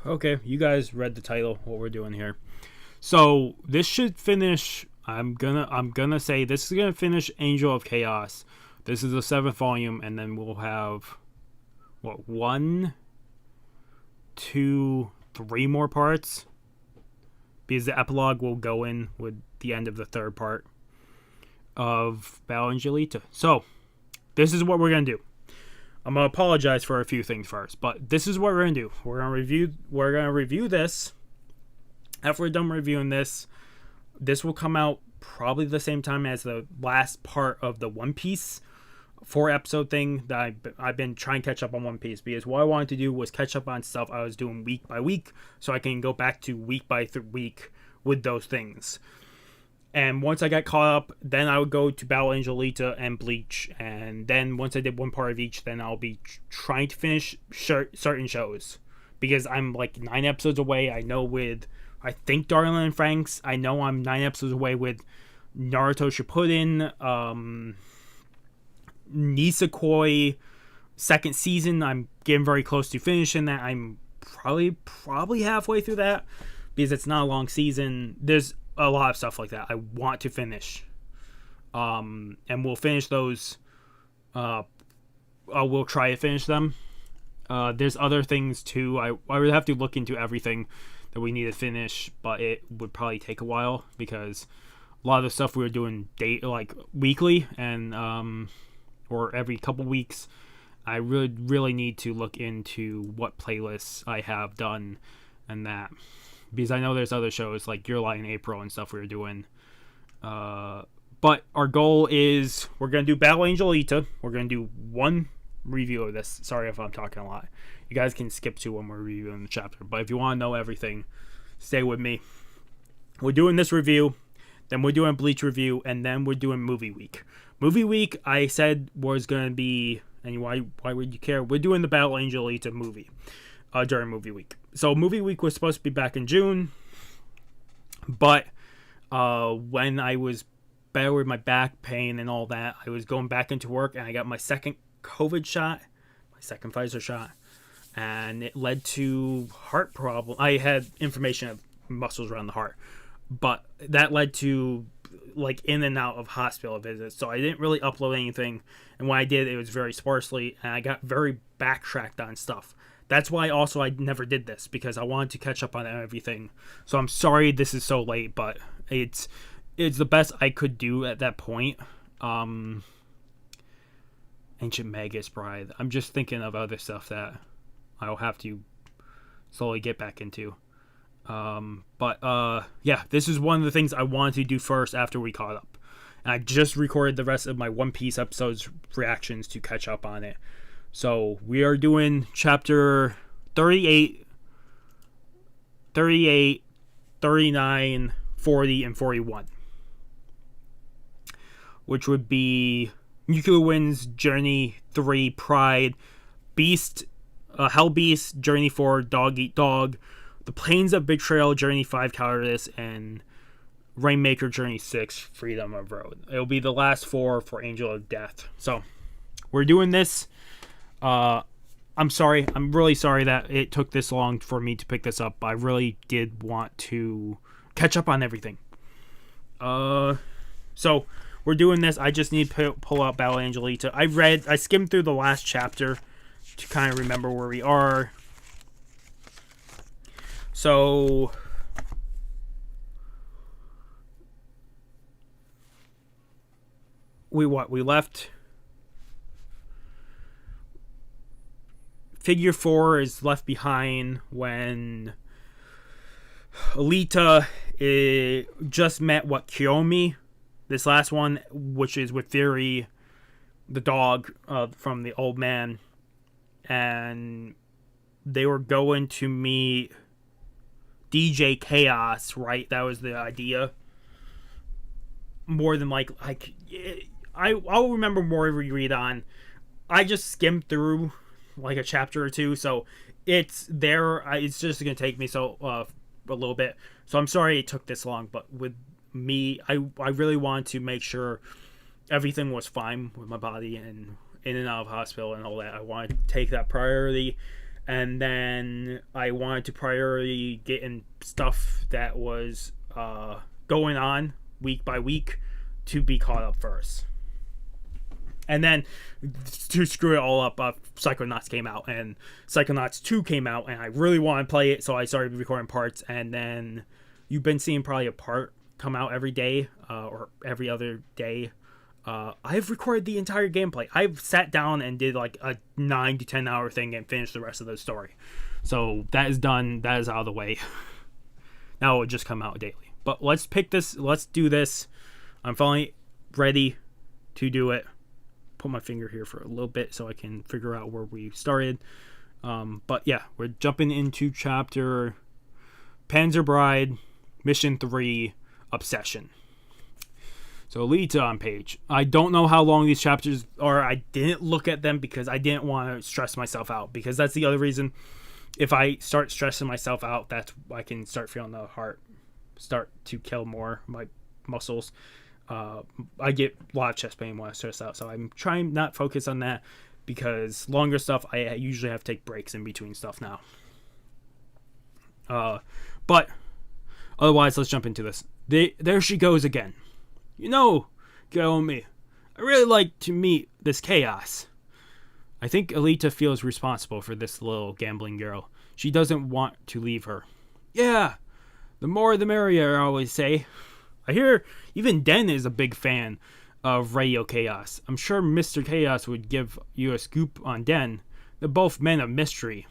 Okay, you guys read the title, what we're doing here. So this should finish. I'm gonna say this is gonna finish Angel of Chaos. This is the 7th volume, and then we'll have what, 1, 2, 3 more parts, because the epilogue will go in with the end of the 3rd part of Battle Angel Alita. So this is what we're gonna do. I'm gonna apologize for a few things first, but this is what we're gonna do. We're gonna review this. After we're done reviewing this, this will come out probably the same time as the last part of the One Piece 4-episode thing that I've been trying to catch up on One Piece, because what I wanted to do was catch up on stuff I was doing week by week, so I can go back to week by week with those things. And once I got caught up, then I would go to Battle Angel Alita and Bleach. And then once I did one part of each, then I'll be trying to finish certain shows. Because I'm like 9 episodes away. I know I think Darling in Franxx. I know I'm 9 episodes away with Naruto Shippuden. Nisekoi 2nd season. I'm getting very close to finishing that. I'm probably halfway through that, because it's not a long season. There's a lot of stuff like that I want to finish, and we'll finish those. We'll try to finish them. There's other things too. I would have to look into everything that we need to finish, but it would probably take a while, because a lot of the stuff we were doing weekly and or every couple weeks. I really need to look into what playlists I have done and that, because I know there's other shows like Your Lie in April and stuff we were doing. But our goal is, we're going to do Battle Angel Alita. We're going to do one review of this. Sorry if I'm talking a lot. You guys can skip to when we're reviewing the chapter. But if you want to know everything, stay with me. We're doing this review, then we're doing Bleach review, and then we're doing Movie Week. Movie Week, I said, was going to be, and why would you care? We're doing the Battle Angel Alita movie during Movie Week. So Movie Week was supposed to be back in June, but when I was better with my back pain and all that, I was going back into work, and I got my second COVID shot, my second Pfizer shot, and it led to heart problem. I had inflammation of muscles around the heart, but that led to like in and out of hospital visits, so I didn't really upload anything, and when I did, it was very sparsely, and I got very backtracked on stuff. That's why also I never did this, because I wanted to catch up on everything. So I'm sorry this is so late, but it's the best I could do at that point. Ancient Magus Bride. I'm just thinking of other stuff that I'll have to slowly get back into. Yeah, this is one of the things I wanted to do first after we caught up. And I just recorded the rest of my One Piece episodes reactions to catch up on it. So we are doing chapter 38, 39, 40, and 41. Which would be Nuclear Wind's Journey 3, Pride, Beast, Hell Beast, Journey 4, Dog Eat Dog, The Plains of Betrayal, Journey 5, Cowardice, and Rainmaker, Journey 6, Freedom of Road. It'll be the last 4 for Angel of Death. So, we're doing this. I'm sorry. I'm really sorry that it took this long for me to pick this up. I really did want to catch up on everything. So, we're doing this. I just need to pull out Battle Angel Alita. I skimmed through the last chapter to kind of remember where we are. So, we left. Figure 4 is left behind when Alita just met Kiyomi. This last one, which is with Fury, the dog from the old man, and they were going to meet DJ Kaos, right? That was the idea. More than I'll remember more if we read on. I just skimmed through like a chapter or two, so it's there. It's just gonna take me a little bit. So I'm sorry it took this long, but with me, I really want to make sure everything was fine with my body and in and out of hospital and all that. I wanted to take that priority, and then I wanted to priority getting stuff that was going on week by week to be caught up first. And then, to screw it all up, Psychonauts came out, and Psychonauts 2 came out, and I really wanted to play it, so I started recording parts, and then you've been seeing probably a part come out every day, or every other day. I've recorded the entire gameplay. I've sat down and did like a 9 to 10 hour thing and finished the rest of the story. So that is done. That is out of the way. Now it will just come out daily. But let's do this. I'm finally ready to do it. Put my finger here for a little bit so I can figure out where we started. But yeah, we're jumping into chapter Panzer Bride, Mission 3, Obsession. So Alita on page. I don't know how long these chapters are. I didn't look at them because I didn't want to stress myself out. Because that's the other reason. If I start stressing myself out, that's I can start feeling the heart start to kill more my muscles. I get a lot of chest pain when I stress out, so I'm trying not focus on that because longer stuff I usually have to take breaks in between stuff now. But otherwise, let's jump into this. There she goes again. You know, Kaomi, I really like to meet this Kaos. I think Alita feels responsible for this little gambling girl. She doesn't want to leave her. Yeah, the more the merrier, I always say. I hear even Den is a big fan of Radio Chaos. I'm sure Mr. Chaos would give you a scoop on Den. They're both men of mystery.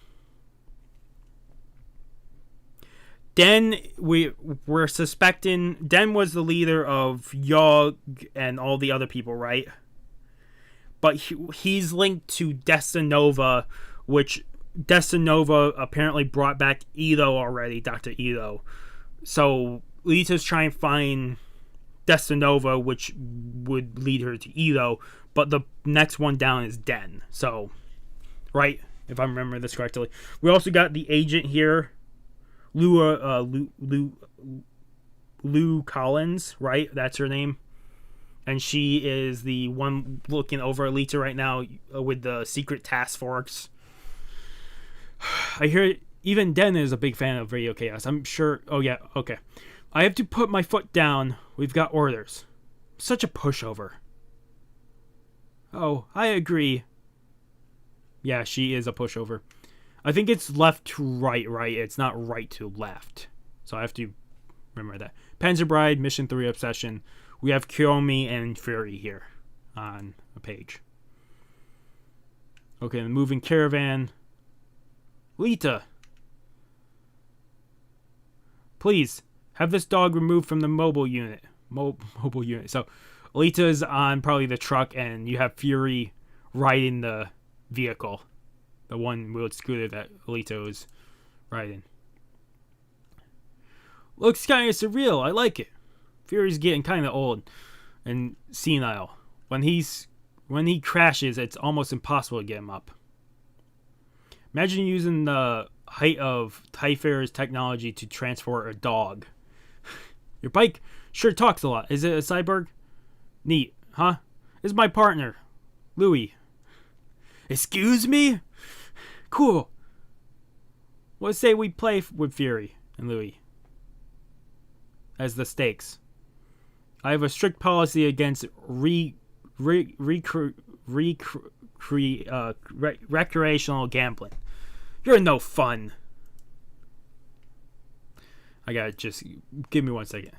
Den, we're suspecting... Den was the leader of Yog and all the other people, right? But he's linked to Destinova, which Destinova apparently brought back Ito already, Dr. Ito. So Lita's trying to find Destinova, which would lead her to Ito, but the next one down is Den. So, right, if I remember this correctly. We also got the agent here, Lou Collins, right? That's her name. And she is the one looking over Alita right now with the secret task force. I hear even Den is a big fan of Radio Chaos. I'm sure. Oh, yeah. Okay. I have to put my foot down. We've got orders. Such a pushover. Oh, I agree. Yeah, she is a pushover. I think it's left to right. It's not right to left. So I have to remember that. Panzer Bride, Mission 3, Obsession. We have Kiyomi and Fury here on a page. Okay, the moving caravan. Lita. Please, have this dog removed from the mobile unit. Mobile unit. So, Alita's on probably the truck, and you have Fury riding the vehicle. The one-wheeled scooter that Alita was riding. Looks kind of surreal. I like it. Fury's getting kind of old and senile. When he crashes, it's almost impossible to get him up. Imagine using the height of Typhair's technology to transport a dog. Your bike sure talks a lot. Is it a cyborg? Neat, huh? This is my partner, Louis. Excuse me? Cool. Let's say we play with Fury and Louis as the stakes. I have a strict policy against recreational gambling. You're no fun. I gotta just give me 1 second.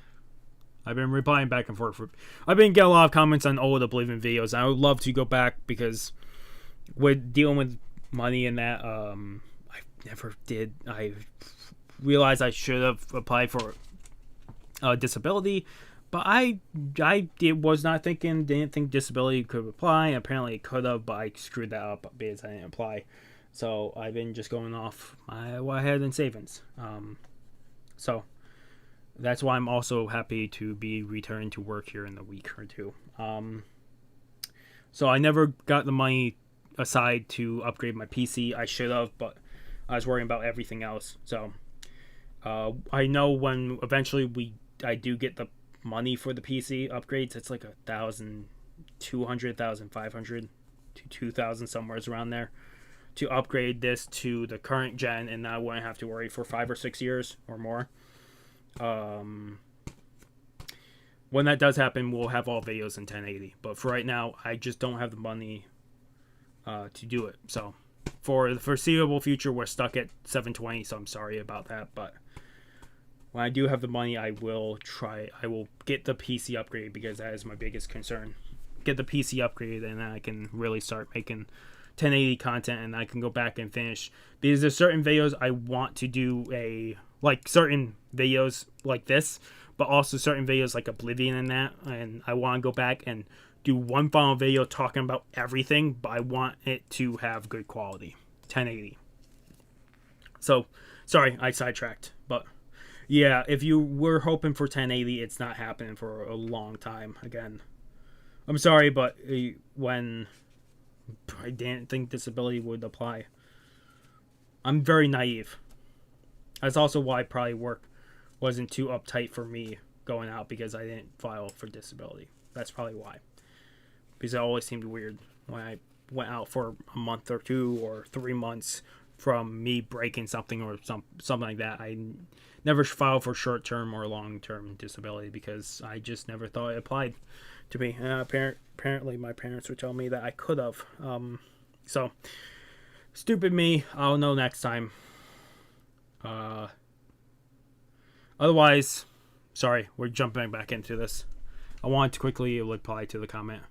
I've been replying back and forth. I've been getting a lot of comments on old Oblivion videos. I would love to go back because with dealing with money and that, I never did. I realized I should have applied for disability, but I was not thinking, didn't think disability could apply. Apparently it could have, but I screwed that up because I didn't apply. So I've been just going off what I had in savings. So that's why I'm also happy to be returning to work here in a week or two. So I never got the money aside to upgrade my PC. I should have, but I was worrying about everything else. So I know when eventually I do get the money for the PC upgrades, it's like $1,000 200,000, 500 to 2,000, somewhere around there, to upgrade this to the current gen, and I wouldn't have to worry for 5 or 6 years or more. When that does happen, we'll have all videos in 1080. But for right now, I just don't have the money to do it. So for the foreseeable future, we're stuck at 720. So I'm sorry about that. But when I do have the money, I will get the PC upgrade, because that is my biggest concern. Get the PC upgrade, and then I can really start making 1080 content, and I can go back and finish, because there's certain videos I want to do, certain videos like this, but also certain videos like Oblivion and that, and I want to go back and do one final video talking about everything, but I want it to have good quality, 1080. So sorry, I sidetracked, but yeah, if you were hoping for 1080, it's not happening for a long time. Again, I'm sorry, but when I didn't think disability would apply. I'm very naive. That's also why probably work wasn't too uptight for me going out, because I didn't file for disability. That's probably why. Because it always seemed weird when I went out for a month or 2 or 3 months from me breaking something or something like that. I never filed for short-term or long-term disability, because I just never thought it applied to me. Apparently my parents were telling me that I could have. So stupid me. I'll know next time. Otherwise, sorry, we're jumping back into this. I wanted to quickly reply to the comment.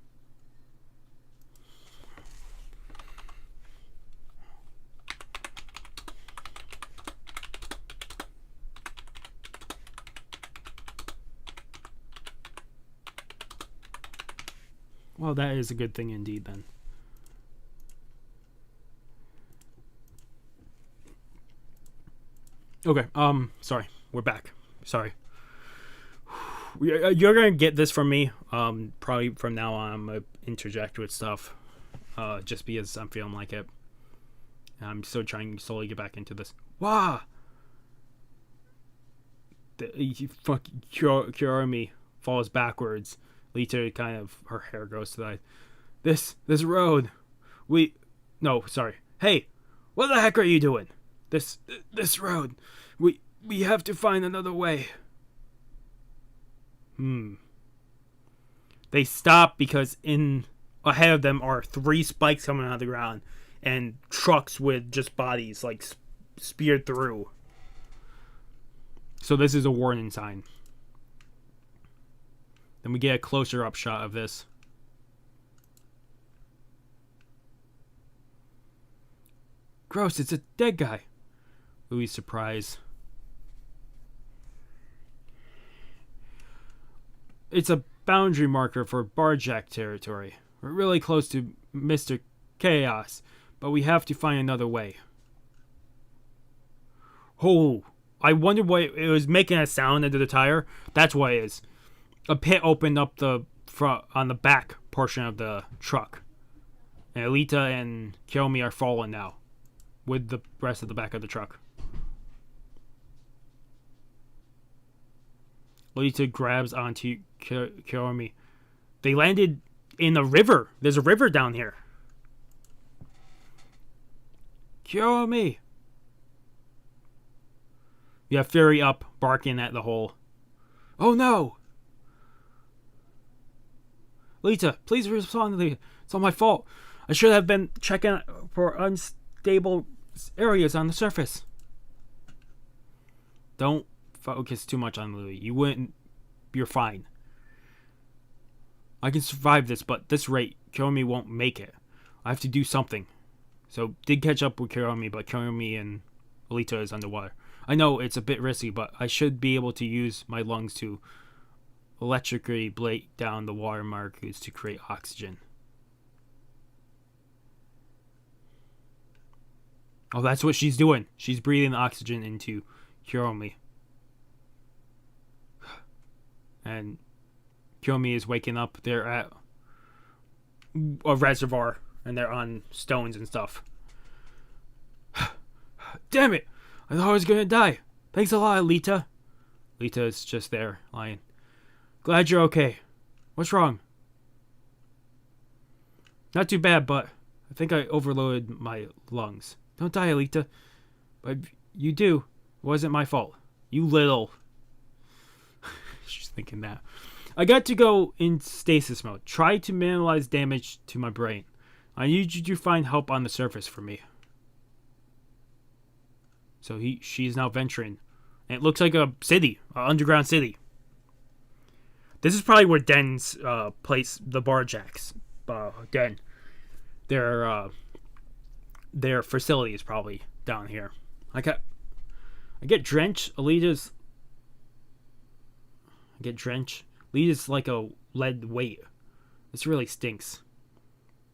Well, that is a good thing indeed, then. Okay, sorry. We're back. Sorry. You're gonna get this from me. Probably from now on, I'm gonna interject with stuff. Just because I'm feeling like it. I'm still trying to slowly get back into this. Wow! Kiyomi falls backwards. Alita kind of, her hair goes to the side. This road. No, sorry. Hey, what the heck are you doing? This road. We have to find another way. They stop because ahead of them are 3 spikes coming out of the ground, and trucks with just bodies like speared through. So this is a warning sign. Then we get a closer up shot of this. Gross, it's a dead guy. Louis' surprise. It's a boundary marker for Barjack territory. We're really close to Mr. Kaos, but we have to find another way. Oh, I wondered why it was making a sound into the tire. That's why it is. A pit opened up the front on the back portion of the truck, and Alita and Kiyomi are falling now, with the rest of the back of the truck. Alita grabs onto Kiyomi. They landed in a river. There's a river down here. Kiyomi! You have Fury up, barking at the hole. Oh no! Alita, please respond to me. It's all my fault. I should have been checking for unstable areas on the surface. Don't focus too much on Louis. You're fine. I can survive this, but at this rate, Kiyomi won't make it. I have to do something. So, did catch up with Kiyomi, but Kiyomi and Alita is underwater. I know it's a bit risky, but I should be able to use my lungs to electrically break down the water molecules to create oxygen. Oh, that's what she's doing. She's breathing oxygen into Kiyomi. And Kiyomi is waking up. They're at a reservoir, and they're on stones and stuff. Damn it! I thought I was gonna die. Thanks a lot, Alita. Alita is just there, lying. Glad you're okay. What's wrong? Not too bad, but I think I overloaded my lungs. Don't die, Alita. But you do. It wasn't my fault. You little. She's thinking that. I got to go in stasis mode. Try to minimize damage to my brain. I need you to find help on the surface for me. So she's now venturing. And it looks like a city. An underground city. This is probably where Den's place, the Barjacks. Den. Their facility is probably down here. I get drenched. I get drenched. Alita's like a lead weight. This really stinks.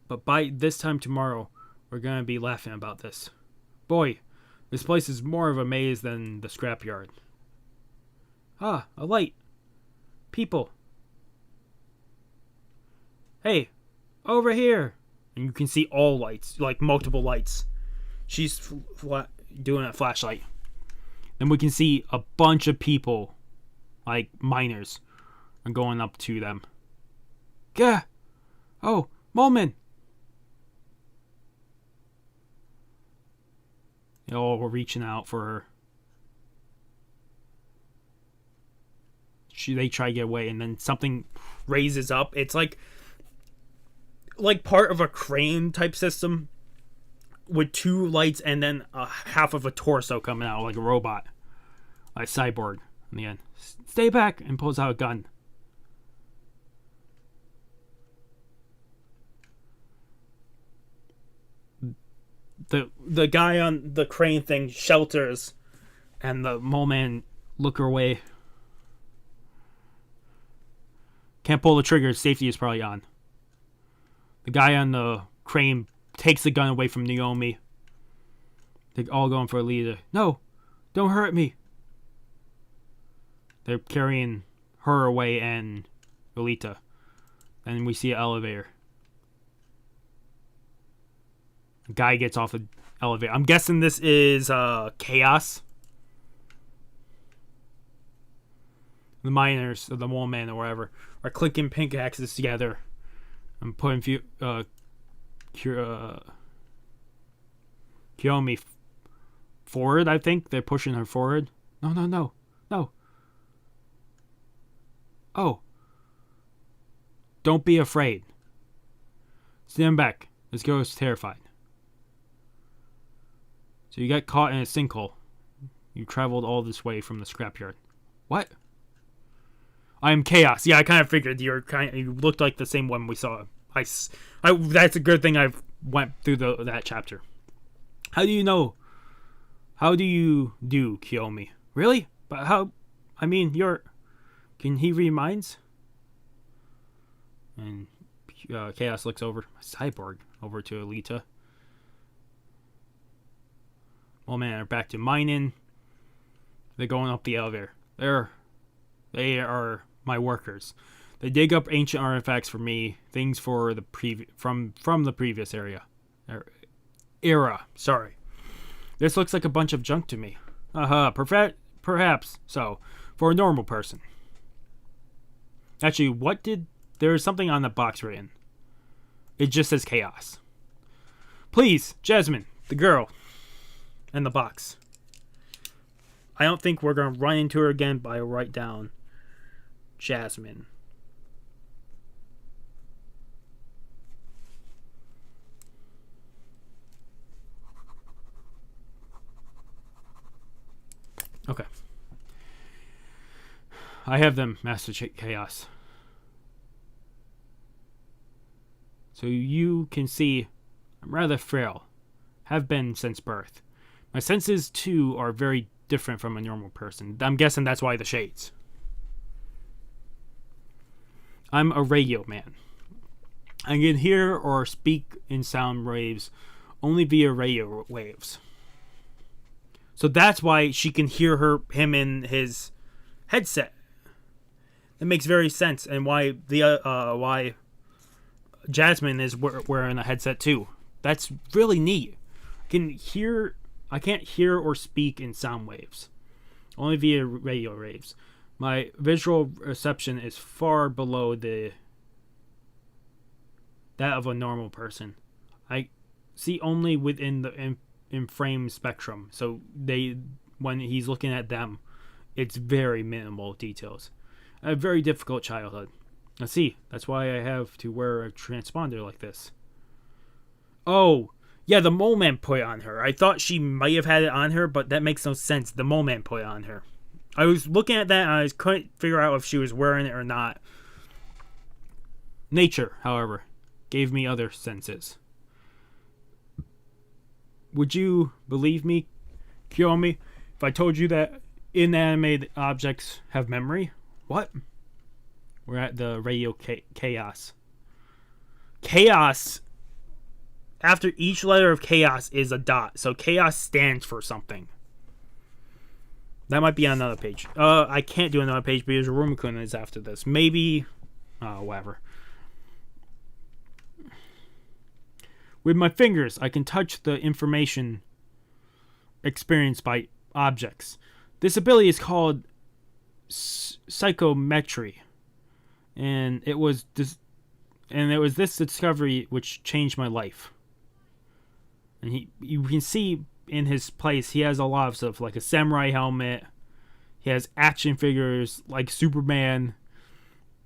But by this time tomorrow, we're gonna be laughing about this. Boy, this place is more of a maze than the scrapyard. Ah, a light. People. Hey, over here. And you can see all lights, like multiple lights. She's doing a flashlight. Then we can see a bunch of people, like miners, are going up to them. Gah! Oh, Molman! They all were reaching out for her. They try to get away, and then something raises up. It's like part of a crane type system with two lights and then half of a torso coming out like a robot, like cyborg. In the end, stay back, and pulls out a gun. The guy on the crane thing shelters, and the mole man look her away. Can't pull the trigger. Safety is probably on. The guy on the crane takes the gun away from Naomi. They're all going for Alita. No, don't hurt me. They're carrying her away and Alita. And we see an elevator. A guy gets off the elevator. I'm guessing this is Kaos. The miners, or the mole man, or whatever, are clicking pink axes together and putting Kiyomi forward. I think they're pushing her forward. No. Oh. Don't be afraid. Stand back. This girl is terrified. So you got caught in a sinkhole. You traveled all this way from the scrapyard. What? I am Kaos. Yeah, I kind of figured you looked like the same one we saw. That's a good thing I went through that chapter. How do you know? How do you do, Kiyomi? Really? But how? I mean, can he read minds? And Kaos looks over. Cyborg over to Alita. Oh man, they're back to mining. They're going up the elevator. They are my workers. They dig up ancient artifacts for me, things for the from the previous era. Sorry. This looks like a bunch of junk to me. Perhaps so for a normal person. Actually, there's something on the box written. It just says Kaos. Please, Jasmine, the girl, and the box. I don't think we're gonna run into her again, but I write down Jasmine. Okay. I have them, Master Kaos. So you can see I'm rather frail. Have been since birth. My senses, too, are very different from a normal person. I'm guessing that's why the shades. I'm a radio man. I can hear or speak in sound waves only via radio waves. So that's why she can hear him in his headset. It makes very sense, and why why Jasmine is wearing a headset too. That's really neat. I can't hear or speak in sound waves, only via radio waves. My visual reception is far below the that of a normal person. I see only within the in frame spectrum. So when he's looking at them, it's very minimal details. I have a very difficult childhood. Let's see. That's why I have to wear a transponder like this. Oh, yeah, the mole man put it on her. I thought she might have had it on her, but that makes no sense. The mole man put it on her. I was looking at that and I couldn't figure out if she was wearing it or not. Nature, however, gave me other senses. Would you believe me, Kiyomi, if I told you that inanimate objects have memory? What? We're at the radio Kaos. Chaos. After each letter of Chaos is a dot. So Chaos stands for something. That might be on another page. I can't do another page because Rumikun is after this. Maybe. Whatever. With my fingers, I can touch the information experienced by objects. This ability is called psychometry. And it was this discovery which changed my life. And you can see in his place, he has a lot of stuff, like a samurai helmet. He has action figures like Superman.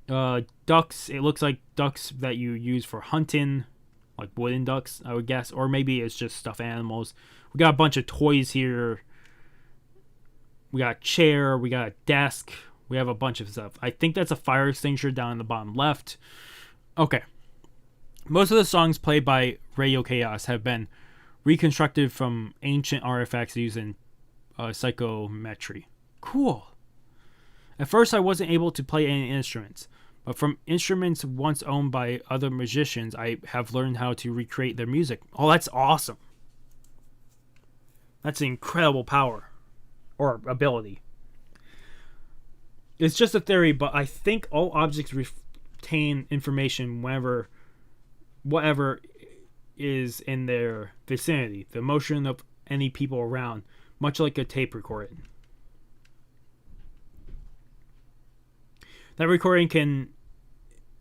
Ducks. It looks like ducks that you use for hunting, like wooden ducks, I would guess. Or maybe it's just stuffed animals. We got a bunch of toys here. We got a chair. We got a desk. We have a bunch of stuff. I think that's a fire extinguisher down in the bottom left. Okay. Most of the songs played by Radio Chaos have been reconstructed from ancient artifacts using psychometry. Cool. At first, I wasn't able to play any instruments, but from instruments once owned by other musicians, I have learned how to recreate their music. Oh, that's awesome. That's an incredible power. Or ability. It's just a theory, but I think all objects retain information whatever is in their vicinity, the motion of any people around, much like a tape recording. That recording can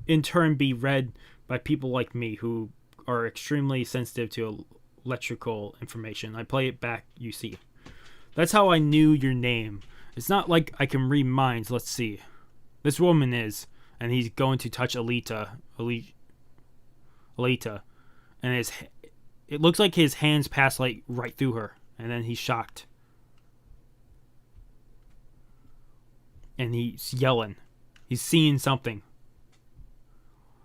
in turn be read by people like me who are extremely sensitive to electrical information. I play it back, you see. That's how I knew your name. It's not like I can read minds. Let's see. This woman is, and he's going to touch Alita, and it looks like his hands pass like right through her, and then he's shocked, and he's yelling. He's seeing something.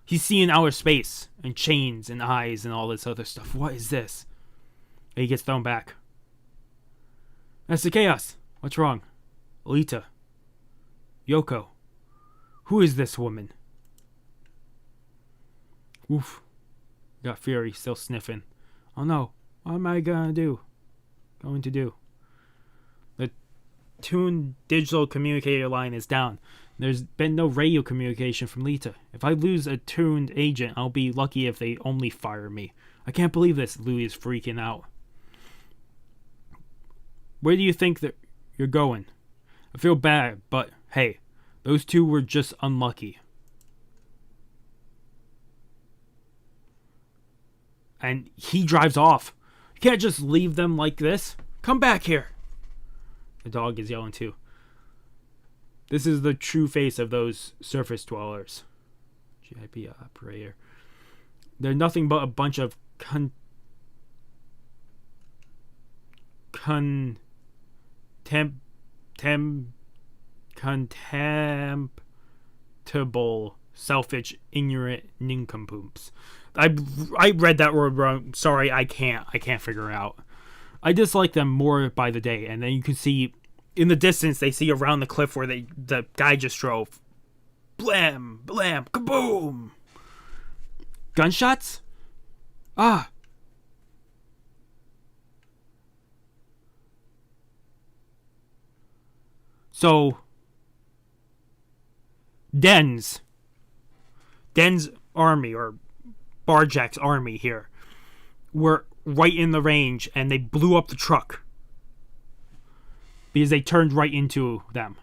He's seeing outer space and chains and eyes and all this other stuff. What is this? And he gets thrown back. That's the Chaos. What's wrong? Alita. Yoko. Who is this woman? Oof. Got Fury still sniffing. Oh no. What am I going to do? The tuned digital communicator line is down. There's been no radio communication from Lita. If I lose a tuned agent, I'll be lucky if they only fire me. I can't believe this. Louis is freaking out. Where do you think that you're going? I feel bad, but hey, those two were just unlucky. And he drives off. You can't just leave them like this. Come back here. The dog is yelling too. This is the true face of those surface dwellers. GIP operator. They're nothing but a bunch of contemptible, selfish, ignorant nincompoops. I read that word wrong. Sorry, I can't figure it out. I dislike them more by the day, and then you can see in the distance they see around the cliff where the guy just drove. Blam, blam, kaboom! Gunshots? Ah. So, Den's army, or Barjack's army here, were right in the range, and they blew up the truck because they turned right into them.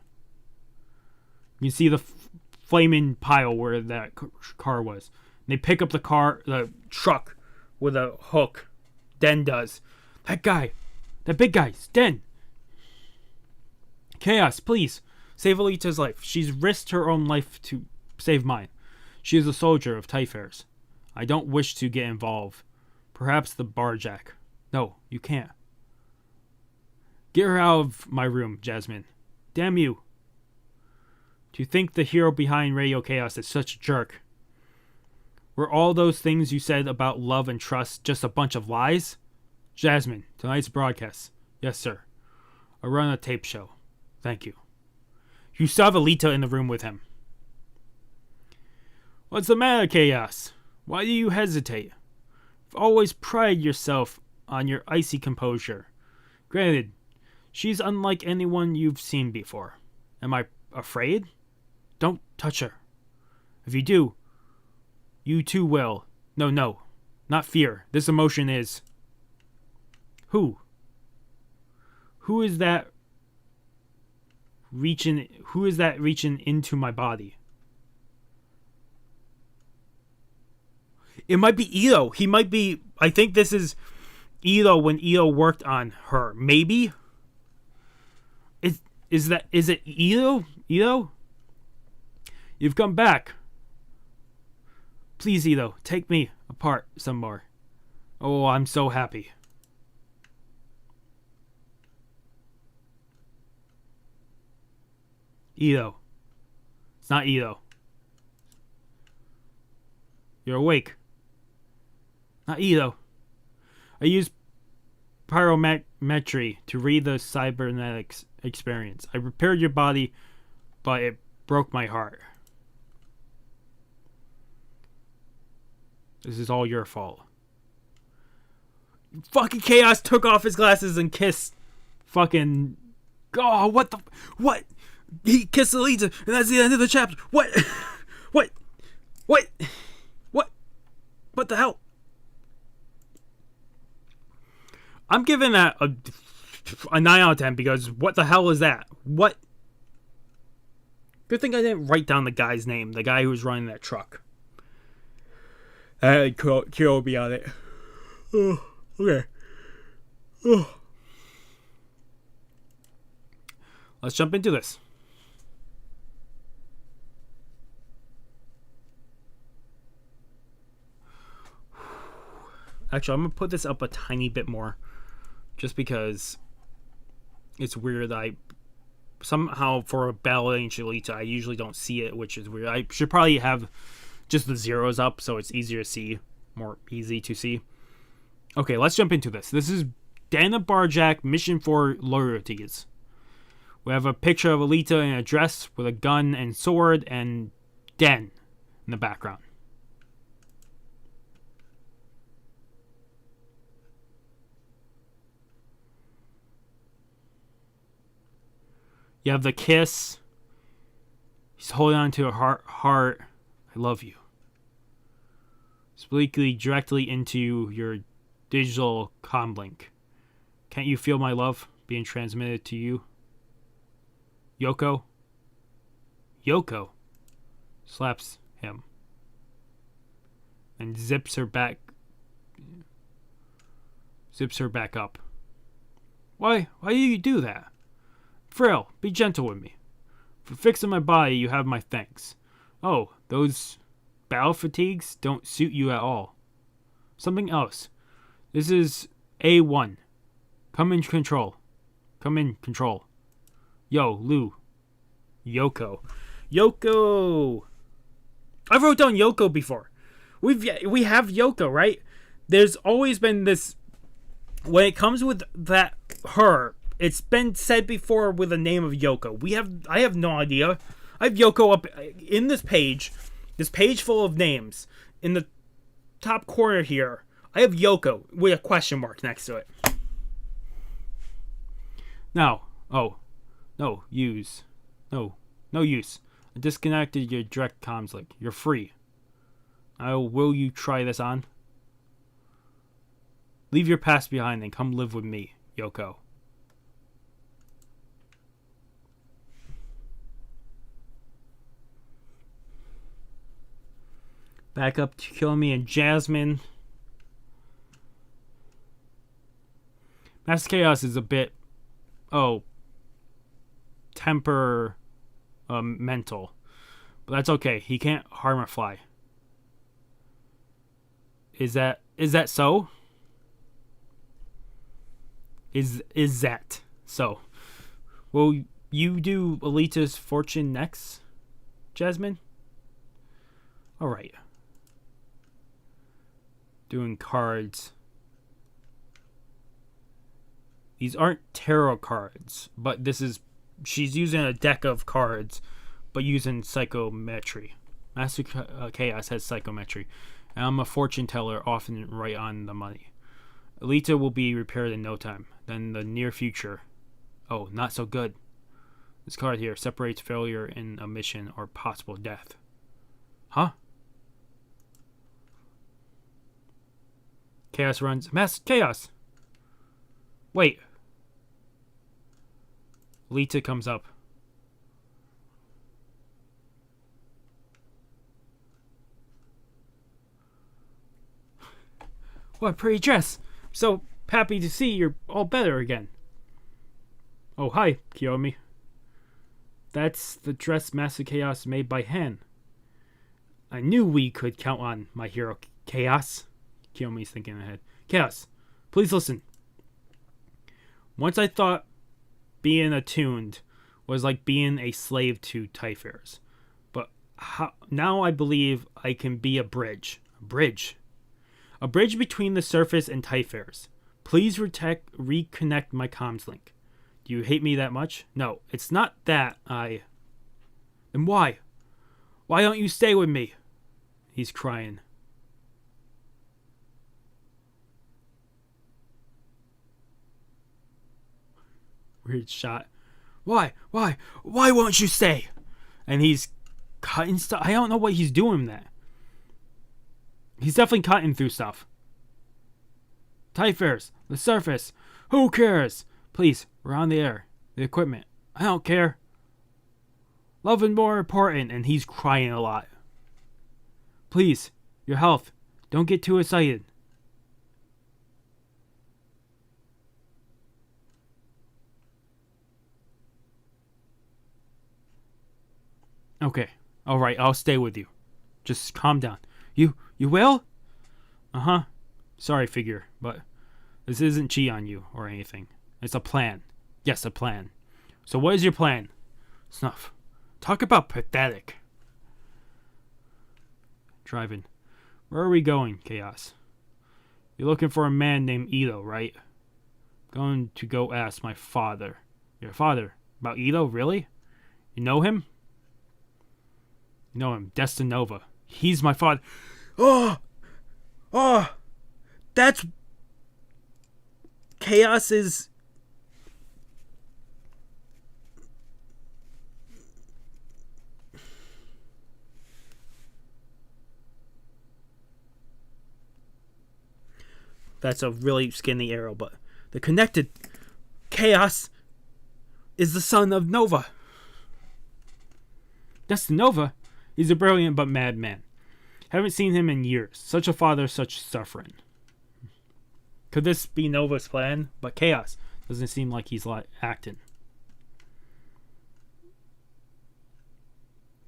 You see the flaming pile where that car was. They pick up the truck with a hook. Den does. That guy. That big guy. Den. Chaos, please. Save Alita's life. She's risked her own life to save mine. She is a soldier of Typhares. I don't wish to get involved. Perhaps the Barjack. No, you can't. Get her out of my room, Jasmine. Damn you. To think the hero behind Radio Chaos is such a jerk. Were all those things you said about love and trust just a bunch of lies? Jasmine, tonight's broadcast. Yes, sir. I run a tape show. Thank you. You still have Alita in the room with him. What's the matter, Chaos? Why do you hesitate? You've always prided yourself on your icy composure. Granted, she's unlike anyone you've seen before. Am I afraid? Don't touch her. If you do, you too will. No, not fear. This emotion is... Who? Who is that reaching into my body? It might be Ito. He might be... I think this is Ito when Ito worked on her. Maybe? Is it Ito? Ito? You've come back. Please, Ito, take me apart some more. Oh, I'm so happy. Ito. It's not Ito. You're awake. Not Ito. I used pyrometry to read the cybernetics experience. I repaired your body, but it broke my heart. This is all your fault. Fucking Chaos took off his glasses and kissed fucking... Oh, what? He kissed Alita, and that's the end of the chapter. What? What the hell? I'm giving that a 9 out of 10 because what the hell is that? What? Good thing I didn't write down the guy's name, the guy who was running that truck. Kiro will be on it. Oh, okay. Oh. Let's jump into this. Actually, I'm going to put this up a tiny bit more. Just because it's weird that I... Somehow, for a Battle Angel Alita, I usually don't see it, which is weird. I should probably have just the zeros up so it's easier to see. More easy to see. Okay, let's jump into this. This is Dana Barjack, Mission for Loyalties. We have a picture of Alita in a dress with a gun and sword and Den in the background. You have the kiss. He's holding on to her heart. I love you. Speaking directly into your digital comlink. Can't you feel my love being transmitted to you? Yoko slaps him and zips her back up. Why do you do that? Frail, be gentle with me. For fixing my body, you have my thanks. Oh, those battle fatigues don't suit you at all. Something else. This is A1. Come in control. Yo, Lou. Yoko. I wrote down Yoko before. We have Yoko, right? There's always been this... When it comes with that her... It's been said before with the name of Yoko. I have no idea. I have Yoko up in this page full of names. In the top corner here, I have Yoko with a question mark next to it. Now, no use. I disconnected your direct comms link. You're free. Now, will you try this on? Leave your past behind and come live with me, Yoko. Back up to Kiyomi and Jasmine. Master Chaos is a bit, temper mental. But that's okay. He can't harm a fly. Is that so? Is that so? Will you do Alita's fortune next, Jasmine? Alright. Doing cards. These aren't tarot cards, but she's using a deck of cards, but using psychometry. Master Chaos has psychometry, and I'm a fortune teller, often right on the money. Alita will be repaired in no time. Then the near future. Oh, not so good. This card here separates failure in a mission or possible death. Huh? Chaos runs. Master Chaos! Wait. Alita comes up. What a pretty dress. So happy to see you're all better again. Oh, hi, Kiyomi. That's the dress Master Chaos made by hand. I knew we could count on my hero, Chaos. Kiyomi's thinking ahead. Chaos, please listen. Once I thought being attuned was like being a slave to Typhers. But now I believe I can be a bridge. A bridge between the surface and Typhers. Please reconnect my comms link. Do you hate me that much? No, it's not that Then why? Why don't you stay with me? He's crying. Weird shot. Why won't you stay? And he's cutting stuff. I don't know what he's doing that. He's definitely cutting through stuff. Typhers, the surface. Who cares? Please, we're on the air. The equipment. I don't care. Love is more important, and he's crying a lot. Please, your health. Don't get too excited. Okay. Alright, I'll stay with you. Just calm down. You will? Uh-huh. Sorry, figure, but this isn't cheat on you or anything. It's a plan. Yes, a plan. So what is your plan? Snuff. Talk about pathetic. Driving. Where are we going, Chaos? You're looking for a man named Ito, right? Going to go ask my father. Your father? About Ito, really? You know him? You know him, Destinova. He's my father. Oh, that's Chaos's. That's a really skinny arrow, but the connected Chaos is the son of Nova. Destinova? He's a brilliant but mad man. Haven't seen him in years. Such a father, such suffering. Could this be Nova's plan? But Chaos doesn't seem like he's acting.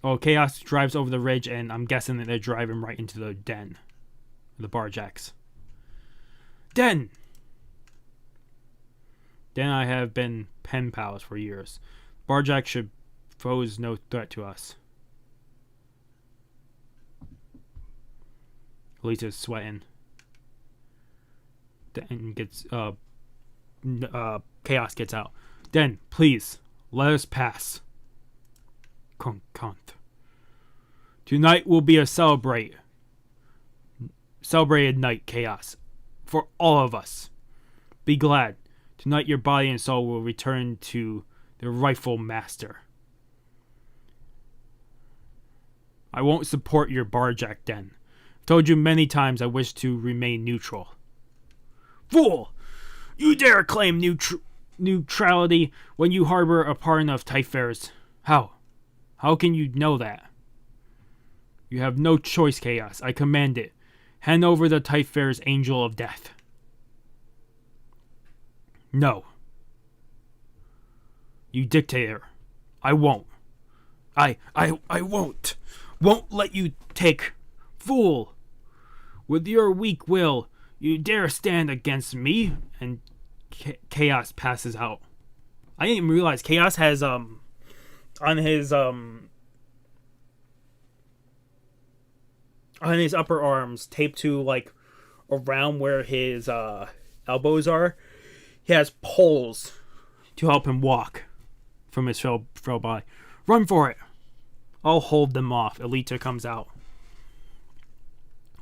Oh, Chaos drives over the ridge, and I'm guessing that they're driving right into the den. The Barjacks. Den! Den I have been pen pals for years. Barjack should pose no threat to us. Alita's sweating. Den gets Chaos gets out. Den, please, let us pass. Conth. Tonight will be a celebrated night, Chaos. For all of us. Be glad. Tonight your body and soul will return to their rightful master. I won't support your Barjack Den. I've told you many times I wish to remain neutral. Fool! You dare claim neutrality when you harbor a pardon of Typhers. How? How can you know that? You have no choice, Chaos. I command it. Hand over the Typhair's Angel of Death. No. You dictator. I won't. I won't. Won't let you take. Fool. With your weak will, you dare stand against me? And Chaos passes out. I didn't even realize Chaos has, on his upper arms, taped to, like, around where his, elbows are, he has poles to help him walk from his frail body. Run for it. I'll hold them off. Alita comes out.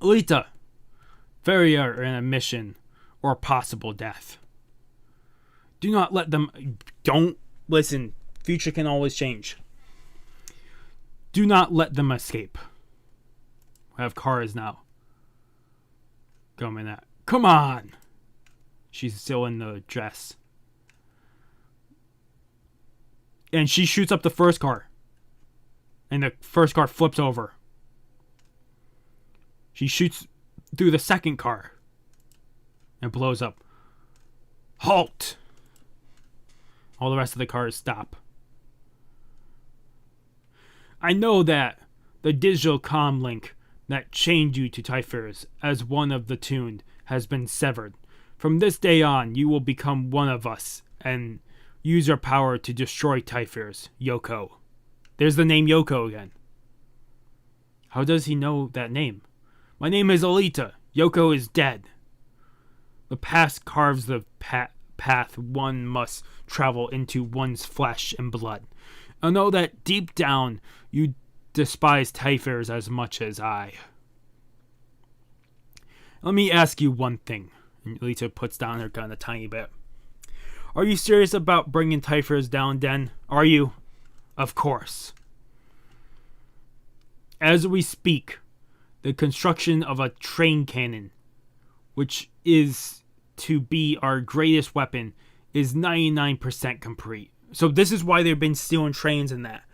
Alita, ferry are in a mission or possible death. Do not let them... Don't listen. Future can always change. Do not let them escape. We have cars now. Coming at. Come on! She's still in the dress. And she shoots up the first car. And the first car flips over. She shoots through the second car. And blows up. Halt! All the rest of the cars stop. I know that the digital comm link that chained you to Typhair's as one of the tuned has been severed. From this day on, you will become one of us and use your power to destroy Typhair's, Yoko. There's the name Yoko again. How does he know that name? My name is Alita. Yoko is dead. The past carves the path one must travel into one's flesh and blood. I know that deep down you despise Typhair's as much as I. Let me ask you one thing. And Alita puts down her gun a tiny bit. Are you serious about bringing Typhair's down, Den? Are you? Of course. As we speak, the construction of a train cannon, which is to be our greatest weapon, is 99% complete. So this is why they've been stealing trains and that.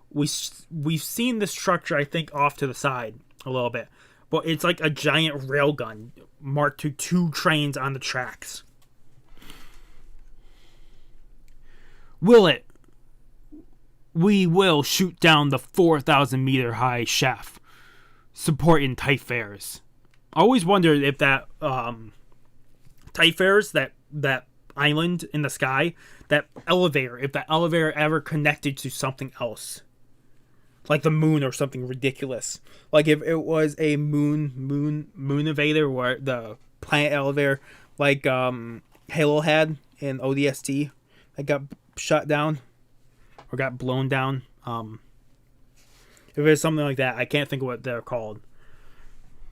We've seen this structure, I think, off to the side a little bit. But it's like a giant railgun marked to 2 trains on the tracks. Will it? We will shoot down the 4,000 meter high shaft supporting Typhair's. I always wondered if that Typhair's, that island in the sky, that elevator, if that elevator ever connected to something else. Like the moon or something ridiculous. Like if it was a moon elevator, where the planet elevator, like Halo had in ODST, that got shut down or got blown down. If it's something like that, I can't think of what they're called.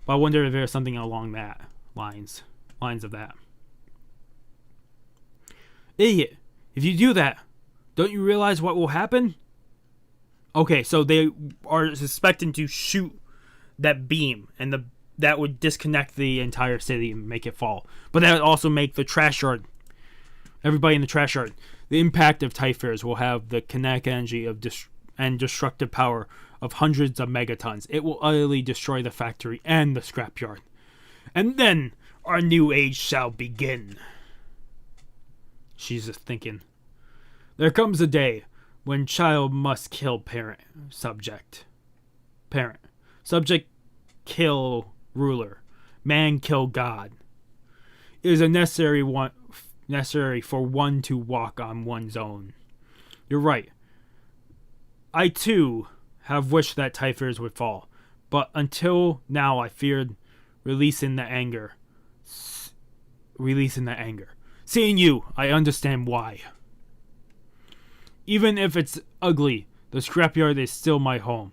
But I wonder if there's something along that lines of that. Idiot! If you do that, don't you realize what will happen? Okay, so they are suspecting to shoot that beam, and that would disconnect the entire city and make it fall. But that would also make the trash yard, everybody in the trash yard, the impact of Typhair's will have the kinetic energy of and destructive power of hundreds of megatons. It will utterly destroy the factory and the scrapyard. And then our new age shall begin. She's just thinking. There comes a day when child must kill parent, subject. Parent. Subject kill ruler. Man kill God. It is necessary for one to walk on one's own. You're right. I too have wished that Typhair's would fall, but until now I feared releasing the anger. Seeing you, I understand why. Even if it's ugly, the scrapyard is still my home.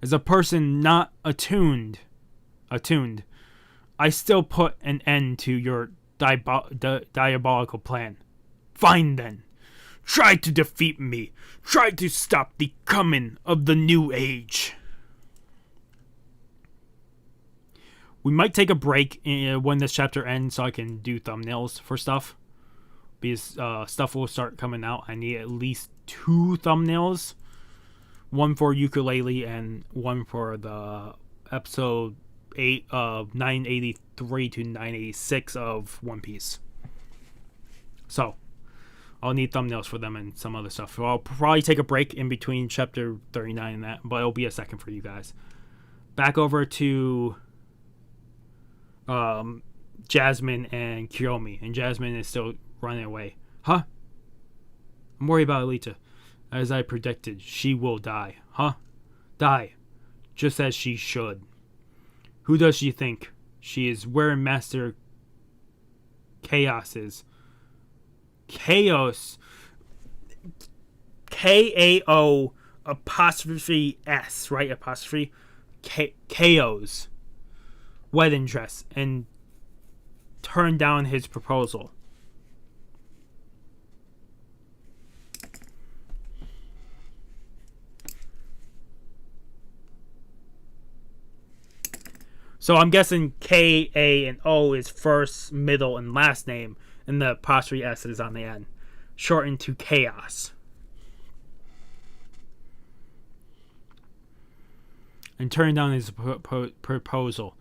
As a person not attuned, I still put an end to your diabolical plan. Fine then. Try to defeat me. Try to stop the coming of the new age. We might take a break when this chapter ends so I can do thumbnails for stuff. Because stuff will start coming out. I need at least 2 thumbnails. One for ukulele and one for the episode 8 of 983 to 986 of One Piece. So I'll need thumbnails for them and some other stuff. So I'll probably take a break in between chapter 39 and that, but it'll be a second for you guys. Back over to Jasmine and Kiyomi, and Jasmine is still running away. Huh? I'm worried about Alita. As I predicted, she will die. Huh? Die. Just as she should. Who does she think she is? Where Master Kaos is? Kaos. K-A-O apostrophe S, right? Apostrophe. Kaos. Wedding dress. And turn down his proposal. So I'm guessing K, A, and O is first, middle, and last name, and the apostrophe S is on the end, shortened to Chaos. And turn down his proposal.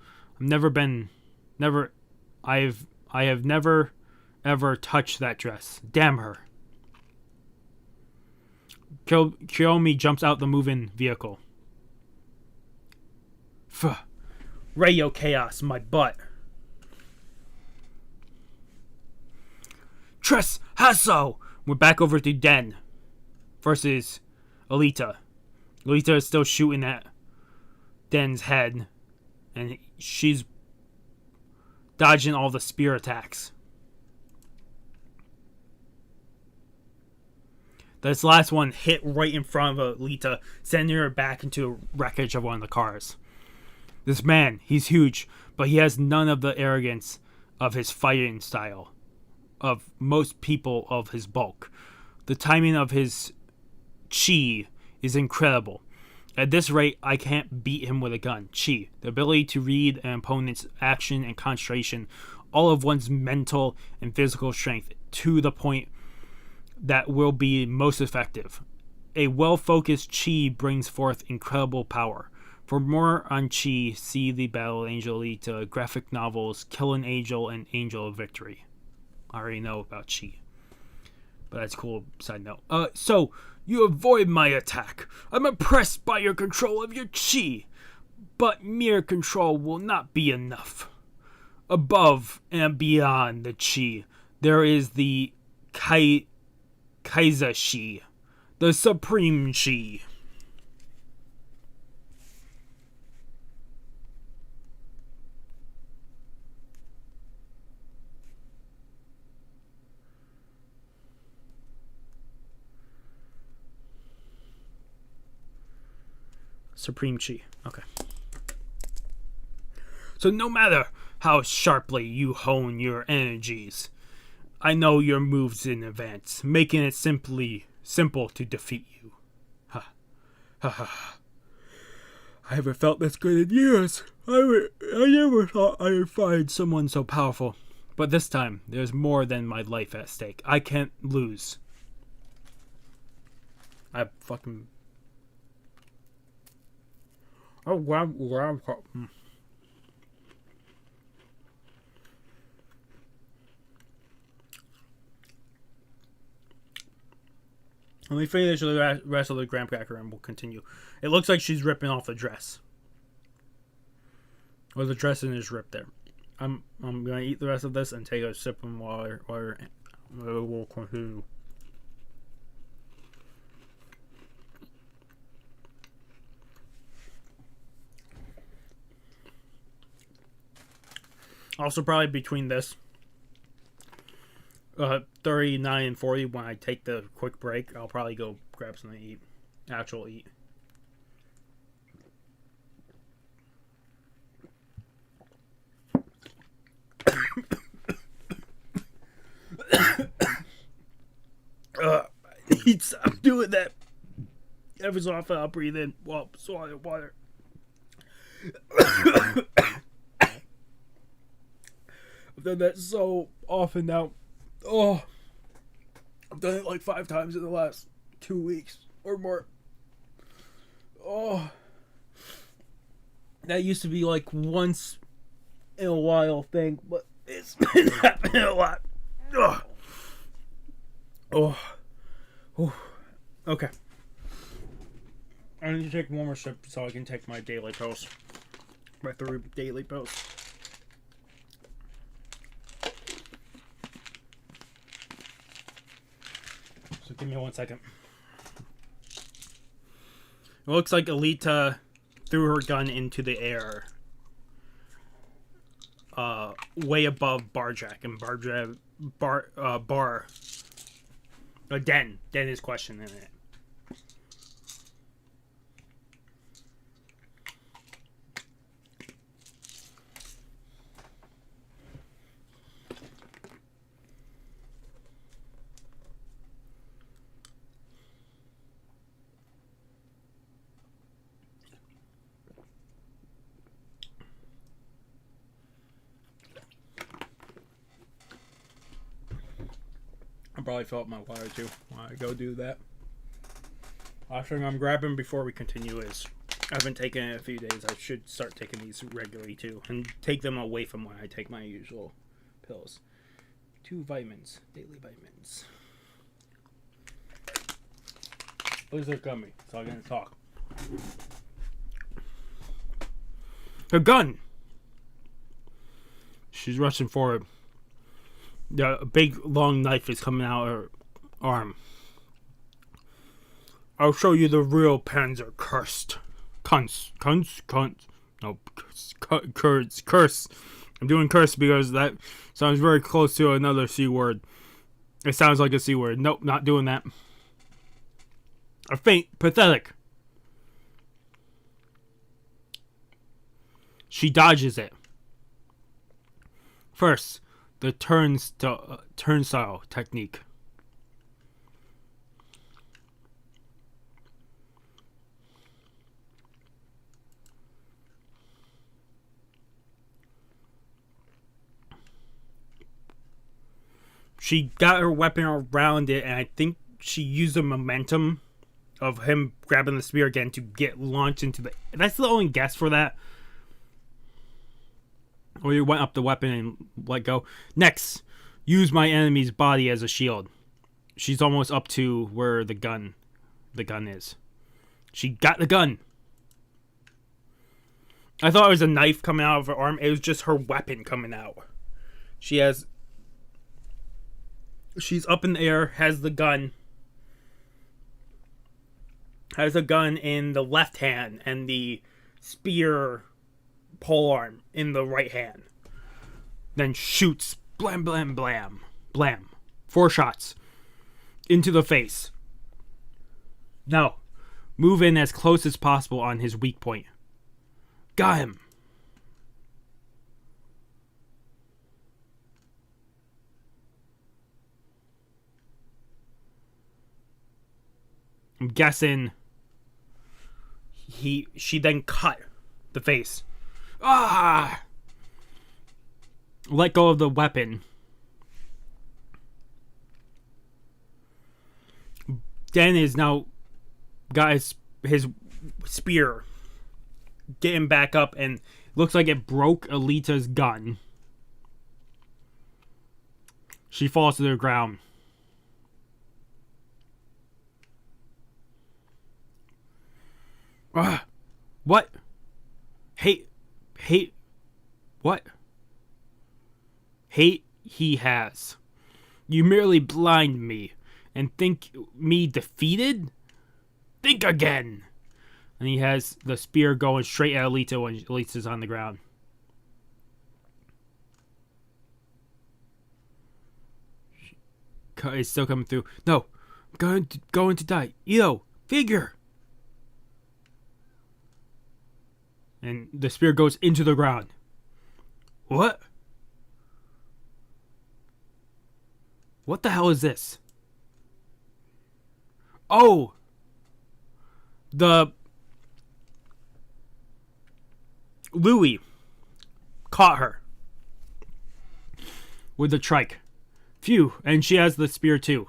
I have never ever touched that dress. Damn her. Kiyomi jumps out the moving vehicle. Fuh. Radio Chaos, my butt. Tress Hasso! We're back over to Den versus Alita. Alita is still shooting at Den's head, and she's dodging all the spear attacks. This last one hit right in front of Alita, sending her back into a wreckage of one of the cars. This man, he's huge, but he has none of the arrogance of his fighting style, of most people of his bulk. The timing of his chi is incredible. At this rate, I can't beat him with a gun. Chi, the ability to read an opponent's action and concentration, all of one's mental and physical strength, to the point that will be most effective. A well-focused chi brings forth incredible power. For more on Chi, see the Battle Angel Alita graphic novels Kill an Angel and Angel of Victory. I already know about Chi, but that's a cool side note. So, you avoid my attack. I'm impressed by your control of your Chi, but mere control will not be enough. Above and beyond the Chi, there is the Kaiza Chi, the Supreme Chi. Supreme Chi. Okay. So no matter how sharply you hone your energies, I know your moves in advance, making it simple to defeat you. Ha. Ha ha. I haven't felt this good in years. I never thought I would find someone so powerful. But this time, there's more than my life at stake. I can't lose. I fucking... Oh, wow. Let me finish the rest of the graham cracker and we'll continue. It looks like she's ripping off the dress. Or the dress is ripped there. I'm gonna eat the rest of this and take a sip of water and we'll continue. Also, probably between this 39 and 40, when I take the quick break, I'll probably go grab something to eat. Actual eat. I need to stop doing that. Every so often I'll breathe in while swallowing water. I've done that so often now. Oh, I've done it like 5 times in the last 2 weeks or more. Oh, That used to be like once in a while thing, but it's been happening a lot. Ugh. Oh. Oh. Okay. I need to take one more sip so I can take my daily pills. My 3 daily pills. So give me 1 second. It looks like Alita threw her gun into the air. Way above Barjack. And Den is questioning it. I'll probably fill up my water too while I go do that. Last thing I'm grabbing before we continue is I haven't taken it in a few days. I should start taking these regularly too and take them away from when I take my usual pills. 2 vitamins, daily vitamins. Where's their gummy? So I'm gonna talk. Her gun. She's rushing forward. The big long knife is coming out of her arm. I'll show you the real Panzer cursed. Cunts. No, curse. I'm doing curse because that sounds very close to another C word. It sounds like a C word. Nope, not doing that. A faint, pathetic. She dodges it. First, the turnstile technique. She got her weapon around it, and I think she used the momentum of him grabbing the spear again to get launched into the... That's the only guess for that. Or you went up the weapon and let go. Next, use my enemy's body as a shield. She's almost up to where the gun is. She got the gun. I thought it was a knife coming out of her arm. It was just her weapon coming out. She's up in the air, has the gun. Has a gun in the left hand and the spear pole arm in the right hand. Then shoots. Blam, blam, blam. Blam. 4 shots. Into the face. Now, move in as close as possible on his weak point. Got him. I'm guessing she then cut the face. Ah! Let go of the weapon. Den is now got his spear getting back up, and looks like it broke Alita's gun. She falls to the ground. What? Hate, what? Hate he has. You merely blind me and think me defeated? Think again. And he has the spear going straight at Alita when Alita's on the ground. It's still coming through. No, I'm going to die. Ito, figure. And the spear goes into the ground. What? What the hell is this? Oh! The... Louis caught her with the trike. Phew, and she has the spear too.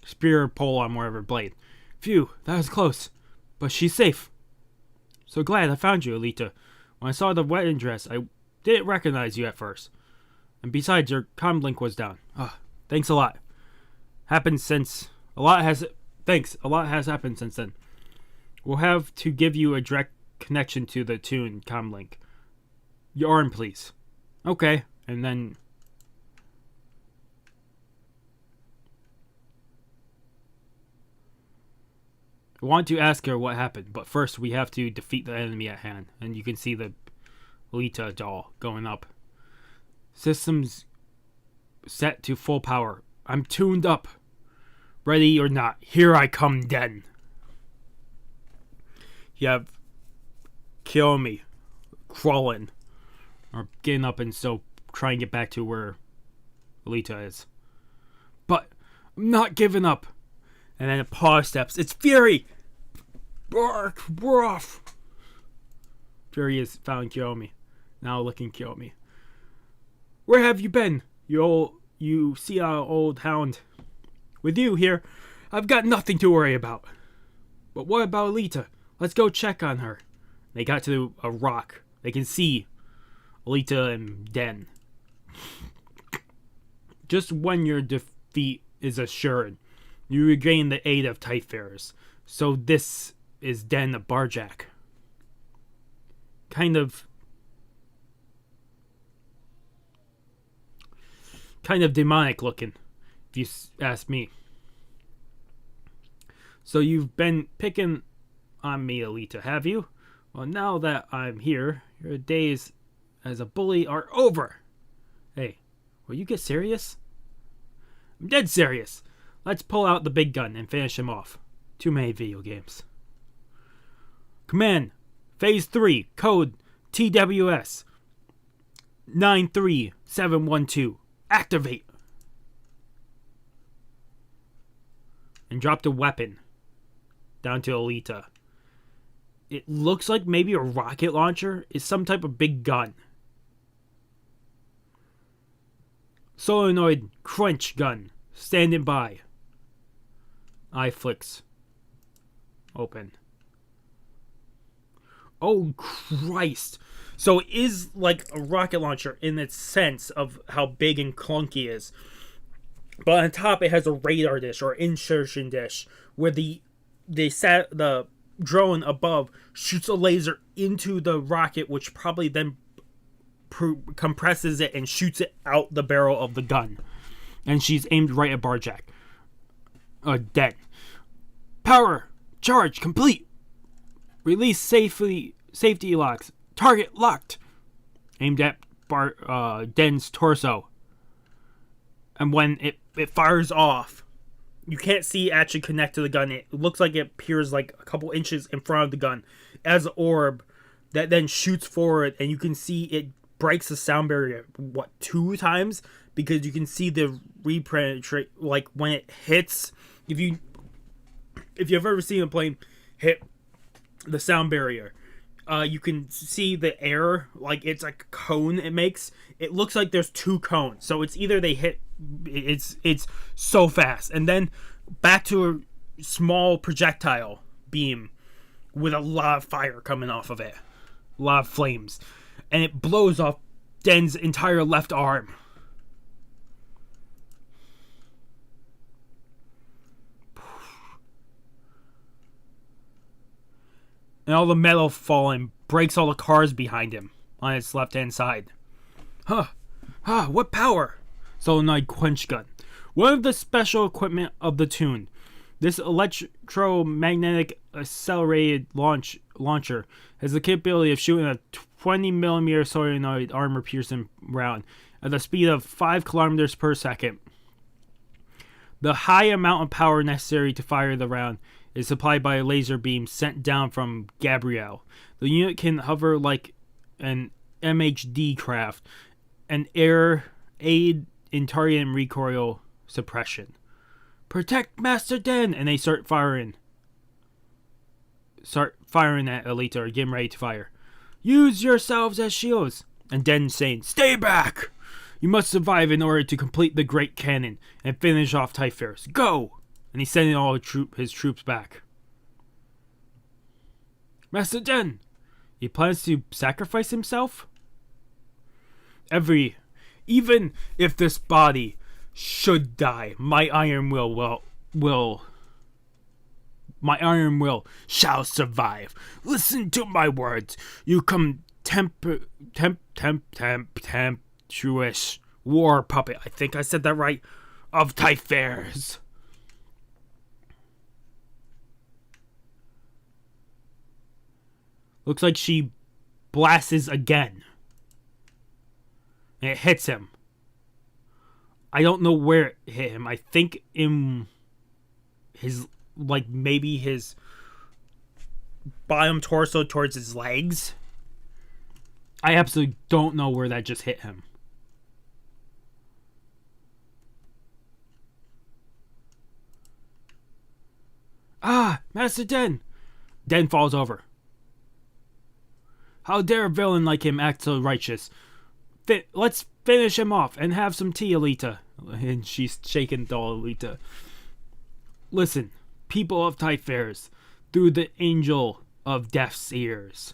Spear pole on wherever blade. Phew, that was close. But she's safe. So glad I found you, Alita. When I saw the wedding dress, I didn't recognize you at first. And besides, your comlink was down. Thanks a lot. Thanks. A lot has happened since then. We'll have to give you a direct connection to the Tune comlink. Your arm, please. Okay. And then... I want to ask her what happened, but first we have to defeat the enemy at hand. And you can see the Alita doll going up. Systems set to full power. I'm tuned up. Ready or not, here I come then. You have Kiyomi crawling or getting up and so trying to get back to where Alita is. But I'm not giving up. And then a pause steps. It's Fury! Bark! Ruff! Fury has found Kiyomi. Now looking Kiyomi. Where have you been, you see our old hound? With you here, I've got nothing to worry about. But what about Alita? Let's go check on her. They got to a rock. They can see Alita and Den. Just when your defeat is assured, you regain the aid of Typharers. So this is Den of Barjack. Kind of demonic looking, if you ask me. So you've been picking on me, Alita, have you? Well, now that I'm here, your days as a bully are over. Hey, will you get serious? I'm dead serious. Let's pull out the big gun and finish him off. Too many video games. Command, Phase 3, code TWS 93712. Activate. And drop the weapon down to Alita. It looks like maybe a rocket launcher is some type of big gun. Solenoid crunch gun. Standing by. Eye flicks. Open. Oh, Christ. So it is like a rocket launcher in its sense of how big and clunky it is. But on top it has a radar dish or insertion dish where the drone above shoots a laser into the rocket, which probably then compresses it and shoots it out the barrel of the gun. And she's aimed right at Barjack. Dead. Power charge complete. Release safety locks. Target locked. Aimed at Den's torso. And when it fires off, you can't see it actually connect to the gun. It looks like it appears like a couple inches in front of the gun as an orb that then shoots forward, and you can see it breaks the sound barrier, 2 times? Because you can see the repenetrate, like when it hits. If you've ever seen a plane hit the sound barrier, you can see the air, like it's like a cone it makes. It looks like there's 2 cones. So it's either they hit, it's so fast. And then back to a small projectile beam with a lot of fire coming off of it. A lot of flames. And it blows off Den's entire left arm. And all the metal falling breaks all the cars behind him on its left-hand side. What power? Solenoid quench gun. One of the special equipment of the Tune. This electromagnetic accelerated launcher has the capability of shooting a 20mm solenoid armor-piercing round at the speed of 5 kilometers per second. The high amount of power necessary to fire the round is supplied by a laser beam sent down from Gabrielle. The unit can hover like an MHD craft and aid in target and recoil suppression. Protect Master Den! And they start firing at Alita, or getting ready to fire. Use yourselves as shields. And Den saying, stay back! You must survive in order to complete the Great Cannon and finish off Typharers. Go! And he's sending all his troops back. Master Den, He plans to sacrifice himself? Even if this body should die, my iron will shall survive. Listen to my words. You tempestuous war puppet. I think I said that right. Of Typhares. Looks like she blasts again. And it hits him. I don't know where it hit him. I think in his, like, maybe his bottom torso towards his legs. I absolutely don't know where that just hit him. Ah, Master Den! Den falls over. How dare a villain like him act so righteous? Let's finish him off and have some tea, Alita. And she's shaking doll Alita. Listen, people of Typhares, through the angel of death's ears.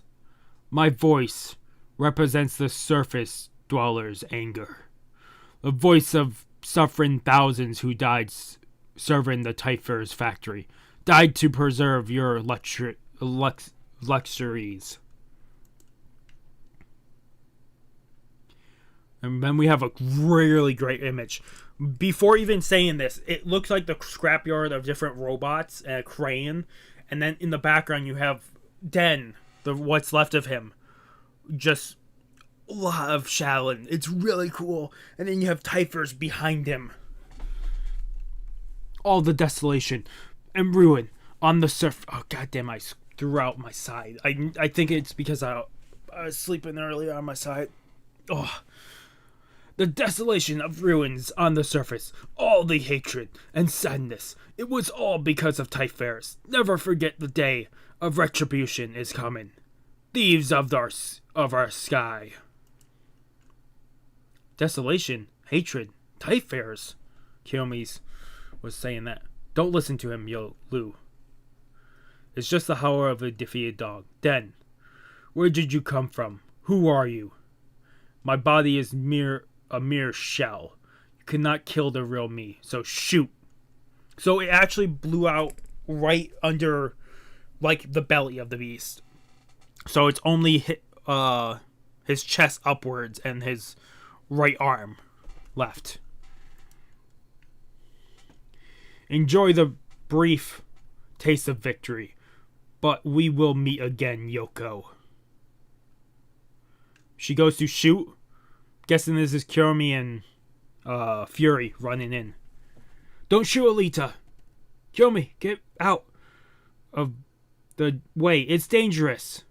My voice represents the surface dwellers' anger. The voice of suffering thousands who died serving the Typhares factory. Died to preserve your luxuries. And then we have a really great image. Before even saying this, it looks like the scrapyard of different robots and a crane. And then in the background you have Den, what's left of him. Just a lot of Shalin. It's really cool. And then you have Typhers behind him. All the desolation and ruin on the surface. Oh, goddamn, I threw out my side. I think it's because I was sleeping earlier on my side. Oh. The desolation of ruins on the surface, all the hatred and sadness, it was all because of Typhares. Never forget the day of retribution is coming. Thieves of our sky. Desolation, hatred, Typhares. Kiyomi's was saying that. Don't listen to him, Lu. It's just the howl of a defeated dog. Den, where did you come from? Who are you? My body is a mere shell. You cannot kill the real me, so shoot. So it actually blew out right under, like, the belly of the beast. So it's only hit his chest upwards and his right arm left. Enjoy the brief taste of victory, but we will meet again, Yoko. She goes to shoot. Guessing this is Kiyomi and Fury running in. Don't shoot, Alita. Kiyomi, get out of the way. It's dangerous.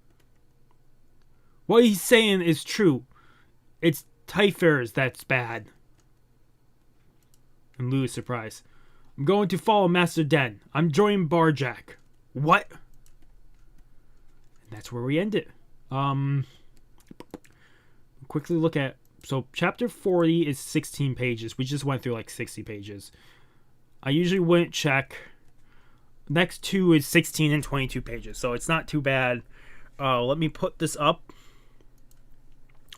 What he's saying is true. It's Typhares that's bad. And Lu is surprised. I'm going to follow Master Den. I'm joining Barjack. What? And that's where we end it. Quickly look at. So chapter 40 is 16 pages. We just went through like 60 pages. I usually wouldn't check. Next two is 16 and 22 pages. So it's not too bad. Let me put this up.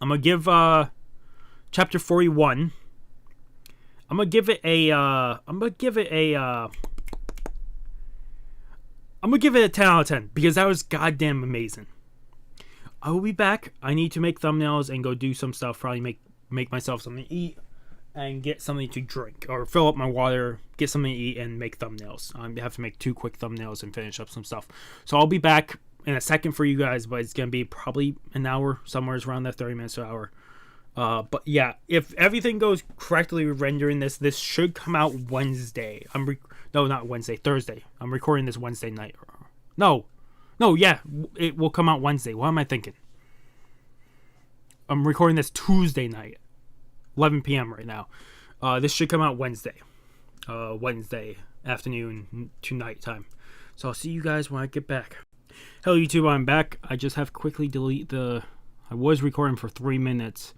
I'm going to give chapter 41. I'm going to give it a I'm going to give it a 10 out of 10 because that was goddamn amazing. I will be back. I need to make thumbnails and go do some stuff. Probably make myself something to eat and get something to drink. Or fill up my water, get something to eat, and make thumbnails. I have to make 2 quick thumbnails and finish up some stuff. So I'll be back in a second for you guys, but it's going to be probably an hour, somewhere around that 30 minutes to an hour. But yeah, if everything goes correctly with rendering this should come out Wednesday. Not Wednesday, Thursday. I'm recording this Wednesday night. No, yeah, it will come out Wednesday. What am I thinking? I'm recording this Tuesday night, 11 p.m. right now. This should come out Wednesday. Wednesday afternoon to night time. So I'll see you guys when I get back. Hello, YouTube, I'm back. I just have to quickly delete I was recording for 3 minutes,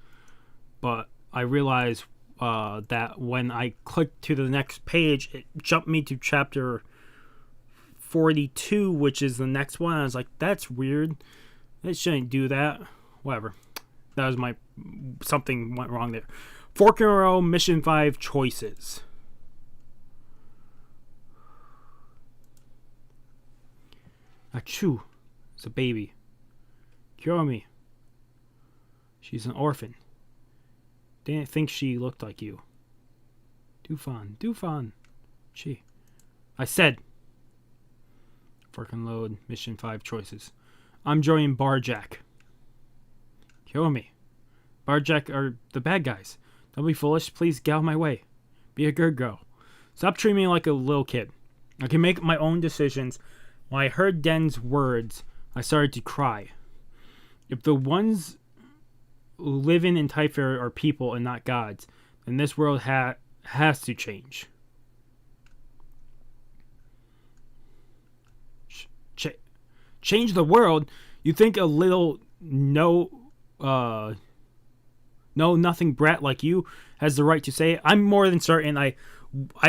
but I realized that when I clicked to the next page, it jumped me to chapter 42, which is the next one. I was like, that's weird. It shouldn't do that. Whatever. That was my... Something went wrong there. Fork in a row, mission 5 choices. Achoo. It's a baby. Cure me. She's an orphan. Didn't think she looked like you. Dufan. She. I said. Fork and load, mission 5 choices. I'm joining Barjack. Cure me. Barjack are the bad guys. Don't be foolish. Please get out of my way. Be a good girl. Stop treating me like a little kid. I can make my own decisions. When I heard Den's words, I started to cry. If the ones living in Typhir are people and not gods, then this world has to change. Change the world? You think a little nothing brat like you has the right to say it? I'm more than certain. I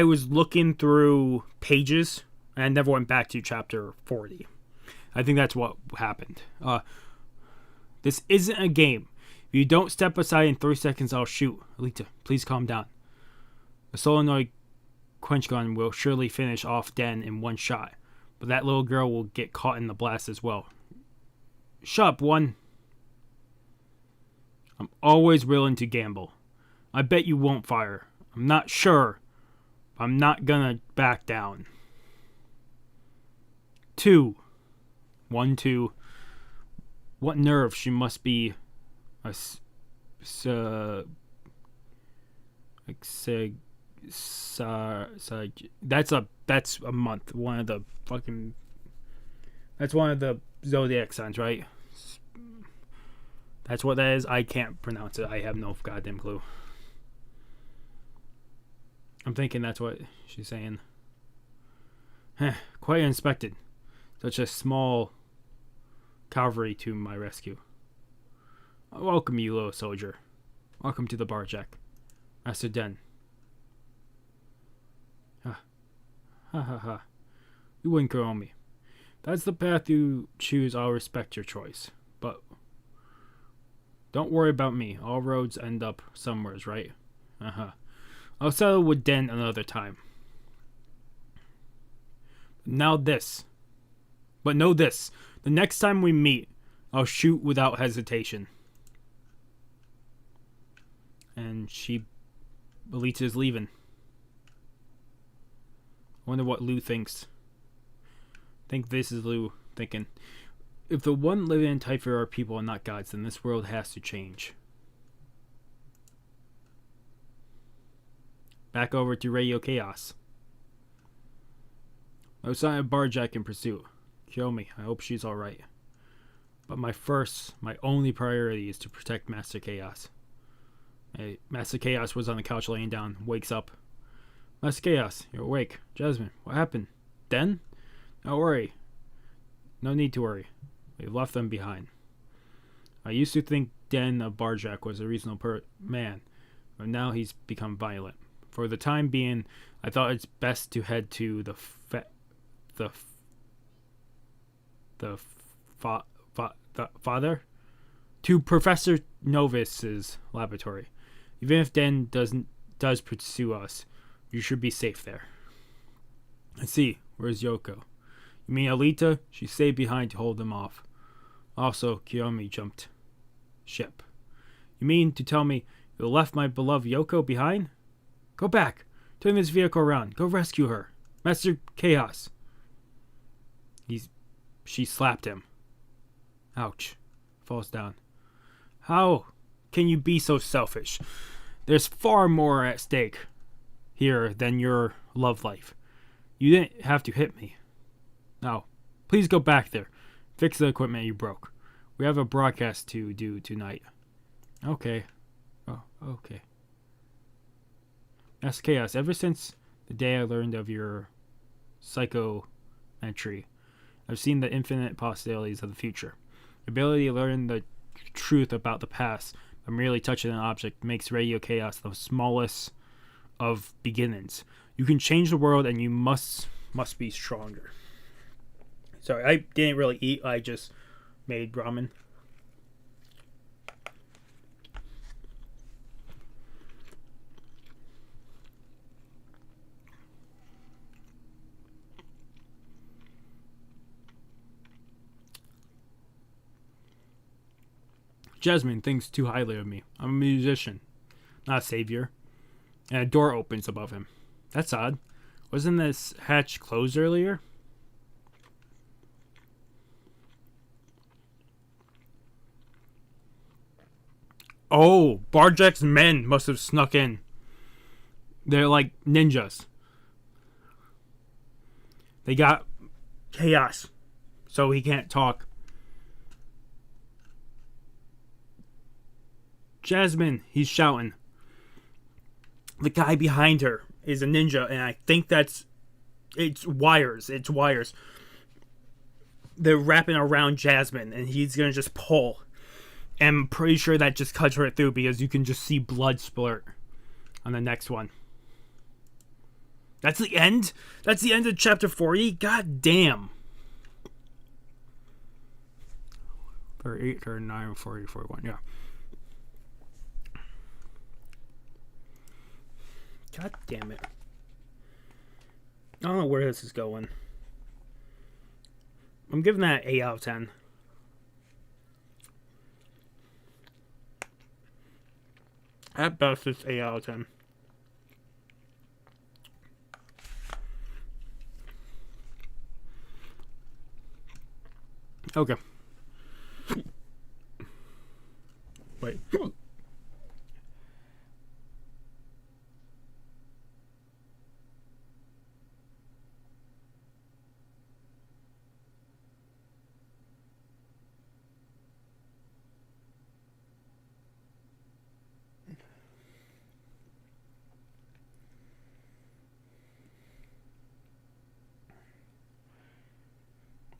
was looking through pages and I never went back to chapter 40. I think that's what happened. This isn't a game. If you don't step aside in 3 seconds, I'll shoot. Alita, please calm down. The solenoid quench gun will surely finish off Den in one shot, but that little girl will get caught in the blast as well. Shut up, one. I'm always willing to gamble. I bet you won't fire. I'm not sure. I'm not gonna back down. 2. 1, 2. What nerve? She must be that's a month. That's one of the zodiac signs, right? That's what that is. I can't pronounce it. I have no goddamn clue. I'm thinking that's what she's saying. Quite unexpected. Such a small cavalry to my rescue. Welcome, you little soldier. Welcome to the Barjack. Master Den. Ha ha ha. You wouldn't go on me. That's the path you choose. I'll respect your choice. But don't worry about me. All roads end up somewheres, right? I'll settle with Den another time. But know this. The next time we meet, I'll shoot without hesitation. And Alita's leaving. I wonder what Lou thinks. I think this is Lou thinking. If the one living in Typhir are people and not gods, then this world has to change. Back over to Radio Chaos. No sign of Barjack in pursuit. Kill me. I hope she's alright. But my only priority is to protect Master Chaos. Hey, Master Chaos was on the couch laying down, wakes up. Master Chaos, you're awake. Jasmine, what happened? Den? Don't worry. No need to worry. We've left them behind. I used to think Den of Barjack was a reasonable man, but now he's become violent. For the time being, I thought it's best to head to the father? To Professor Novis's laboratory. Even if Den does pursue us, you should be safe there. I see. Where's Yoko? You mean Alita? She stayed behind to hold them off. Also, Kiyomi jumped ship. You mean to tell me you left my beloved Yoko behind? Go back. Turn this vehicle around. Go rescue her. Master Chaos. She slapped him. Ouch. Falls down. How can you be so selfish? There's far more at stake here than your love life. You didn't have to hit me. Now, please go back there. Fix the equipment you broke. We have a broadcast to do tonight. Okay. Oh, okay. Master Chaos, ever since the day I learned of your psychometry, I've seen the infinite possibilities of the future. The ability to learn the truth about the past by merely touching an object makes Radio Chaos the smallest of beginnings. You can change the world, and you must be stronger. Sorry, I didn't really eat. I just made ramen. Jasmine thinks too highly of me. I'm a musician, not a savior. And a door opens above him. That's odd. Wasn't this hatch closed earlier? Oh, Barjack's men must have snuck in. They're like ninjas. They got Kaos, so he can't talk. Jasmine, he's shouting. The guy behind her is a ninja, and I think it's wires. It's wires. They're wrapping around Jasmine, and he's gonna just pull. And I'm pretty sure that just cuts right through because you can just see blood splurt on the next one. That's the end? That's the end of chapter 40? God damn. 38, 39, 40, 41, yeah. God damn it. I don't know where this is going. I'm giving that 8 out of 10. At best, it's 8 out of 10. Okay. Wait.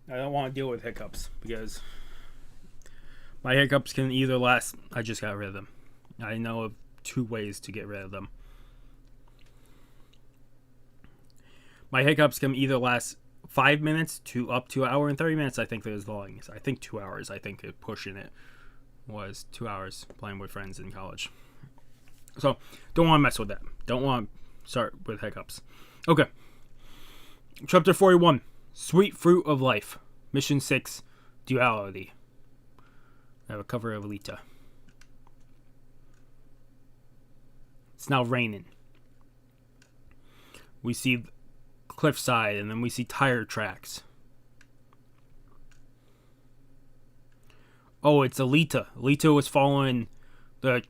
I don't want to deal with hiccups because my hiccups can either last. I just got rid of them. I know of 2 ways to get rid of them. My hiccups can either last 5 minutes to up to an hour and 30 minutes. I think there's the longest. I think 2 hours. I think pushing it was 2 hours playing with friends in college. So don't want to mess with that. Don't want to start with hiccups. Okay. Chapter 41. Sweet Fruit of Life. Mission 6. Duality. I have a cover of Alita. It's now raining. We see cliffside, and then we see tire tracks. Oh, it's Alita. Alita was following the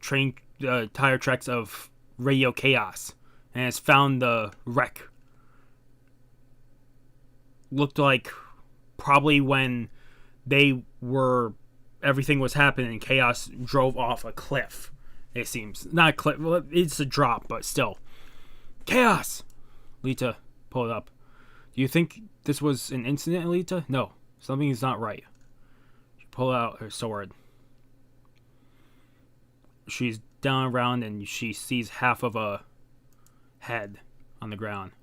tire tracks of Radio Kaos, and has found the wreck. Looked like probably when everything was happening, Kaos drove off a cliff. It seems. Not a cliff, well, it's a drop, but still. Kaos! Alita pulled up. Do you think this was an incident, Alita? No, something is not right. She pulled out her sword. She's down around and she sees half of a head on the ground.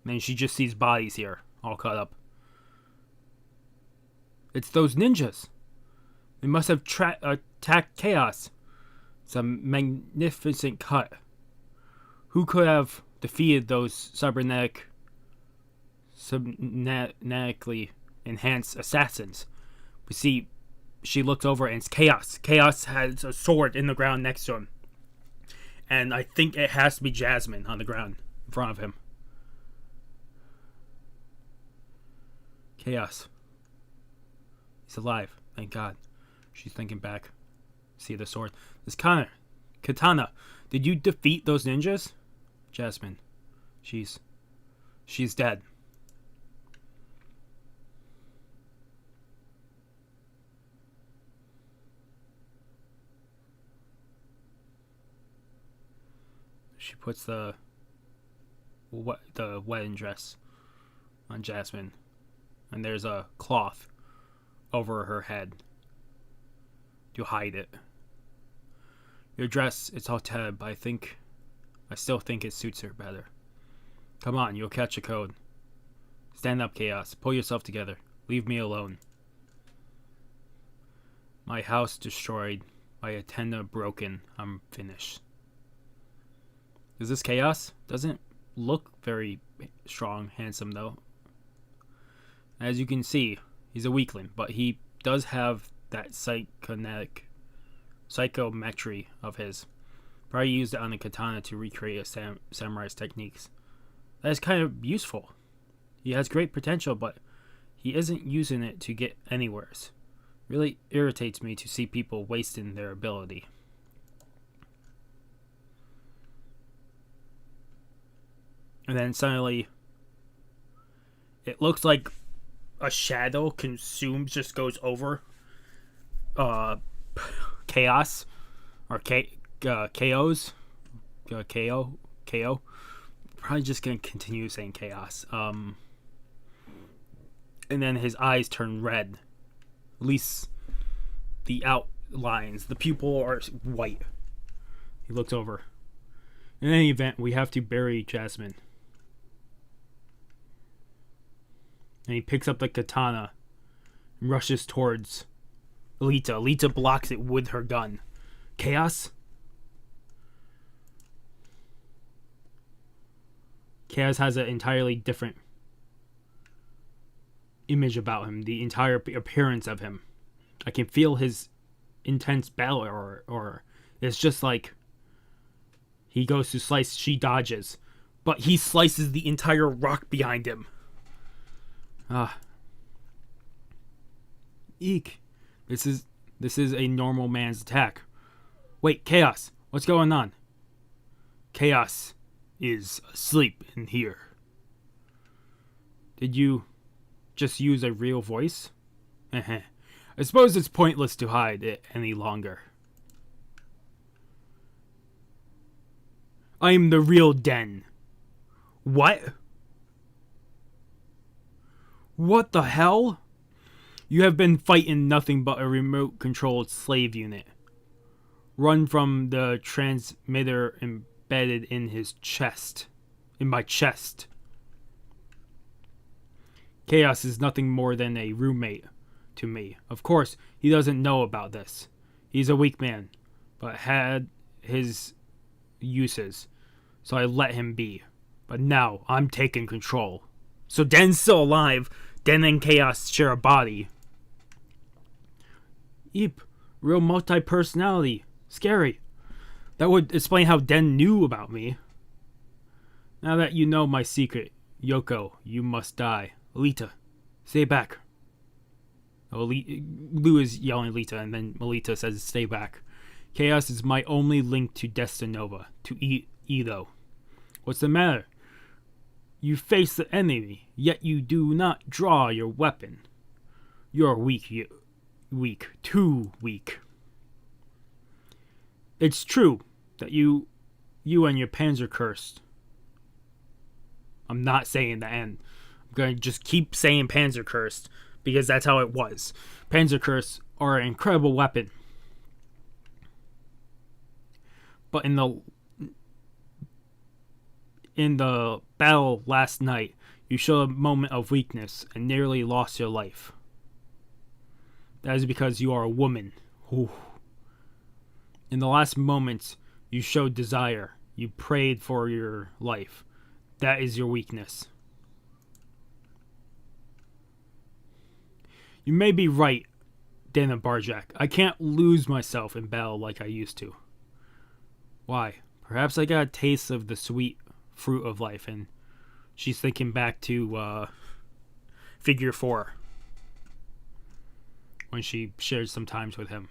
And then she just sees bodies here, all cut up. It's those ninjas. They must have attacked Kaos. It's a magnificent cut. Who could have defeated those cybernetically enhanced assassins? We see, she looks over and it's Kaos. Kaos has a sword in the ground next to him. And I think it has to be Jasmine on the ground in front of him. Kaos. He's alive. Thank God. She's thinking back. See the sword. This katana. Did you defeat those ninjas? Jasmine. She's dead. She puts the wedding dress on Jasmine. And there's a cloth over her head to hide it. Your dress, it's all tab. I still think it suits her better. Come on, you'll catch a code. Stand up, Kaos. Pull yourself together. Leave me alone. My house destroyed. My antenna broken. I'm finished. Is this Kaos? Doesn't look very strong, handsome though. As you can see, he's a weakling, but he does have that psychometry of his. Probably used it on a katana to recreate a samurai's techniques. That is kind of useful. He has great potential, but he isn't using it to get anywheres. Really irritates me to see people wasting their ability. And then suddenly, it looks like a shadow just goes over Chaos or Kaos. KO. Probably just gonna continue saying Chaos. And then his eyes turn red. At least the outlines, the pupil are white. He looks over. In any event, we have to bury Jasmine. And he picks up the katana and rushes towards Alita. Alita blocks it with her gun. Chaos? Chaos has an entirely different image about him. The entire appearance of him. I can feel his intense battle or it's just like he goes to slice, she dodges. But he slices the entire rock behind him. Eek. This is a normal man's attack. Wait, Chaos, what's going on? Chaos is asleep in here. Did you just use a real voice? I suppose it's pointless to hide it any longer. I'm the real Den. What? What the hell? You have been fighting nothing but a remote-controlled slave unit. Run from the transmitter embedded in his chest. In my chest. Chaos is nothing more than a roommate to me. Of course, he doesn't know about this. He's a weak man, but had his uses. So I let him be. But now, I'm taking control. So Den's still alive. Den and Chaos share a body. Eep. Real multi-personality. Scary. That would explain how Den knew about me. Now that you know my secret, Yoko, you must die. Alita, stay back. Lou is yelling Alita, and then Alita says, stay back. Chaos is my only link to Destinova, to Edo. What's the matter? You face the enemy, yet you do not draw your weapon. You're weak, too weak. It's true that you and your Panzer cursed. I'm not saying the end. I'm going to just keep saying Panzer cursed because that's how it was. Panzer curse are an incredible weapon. But in the battle last night, you showed a moment of weakness and nearly lost your life. That is because you are a woman. Ooh. In the last moments, you showed desire. You prayed for your life. That is your weakness. You may be right, Dana Barjack. I can't lose myself in battle like I used to. Why? Perhaps I got a taste of the sweet fruit of life, and she's thinking back to Figure 4 when she shared some times with him.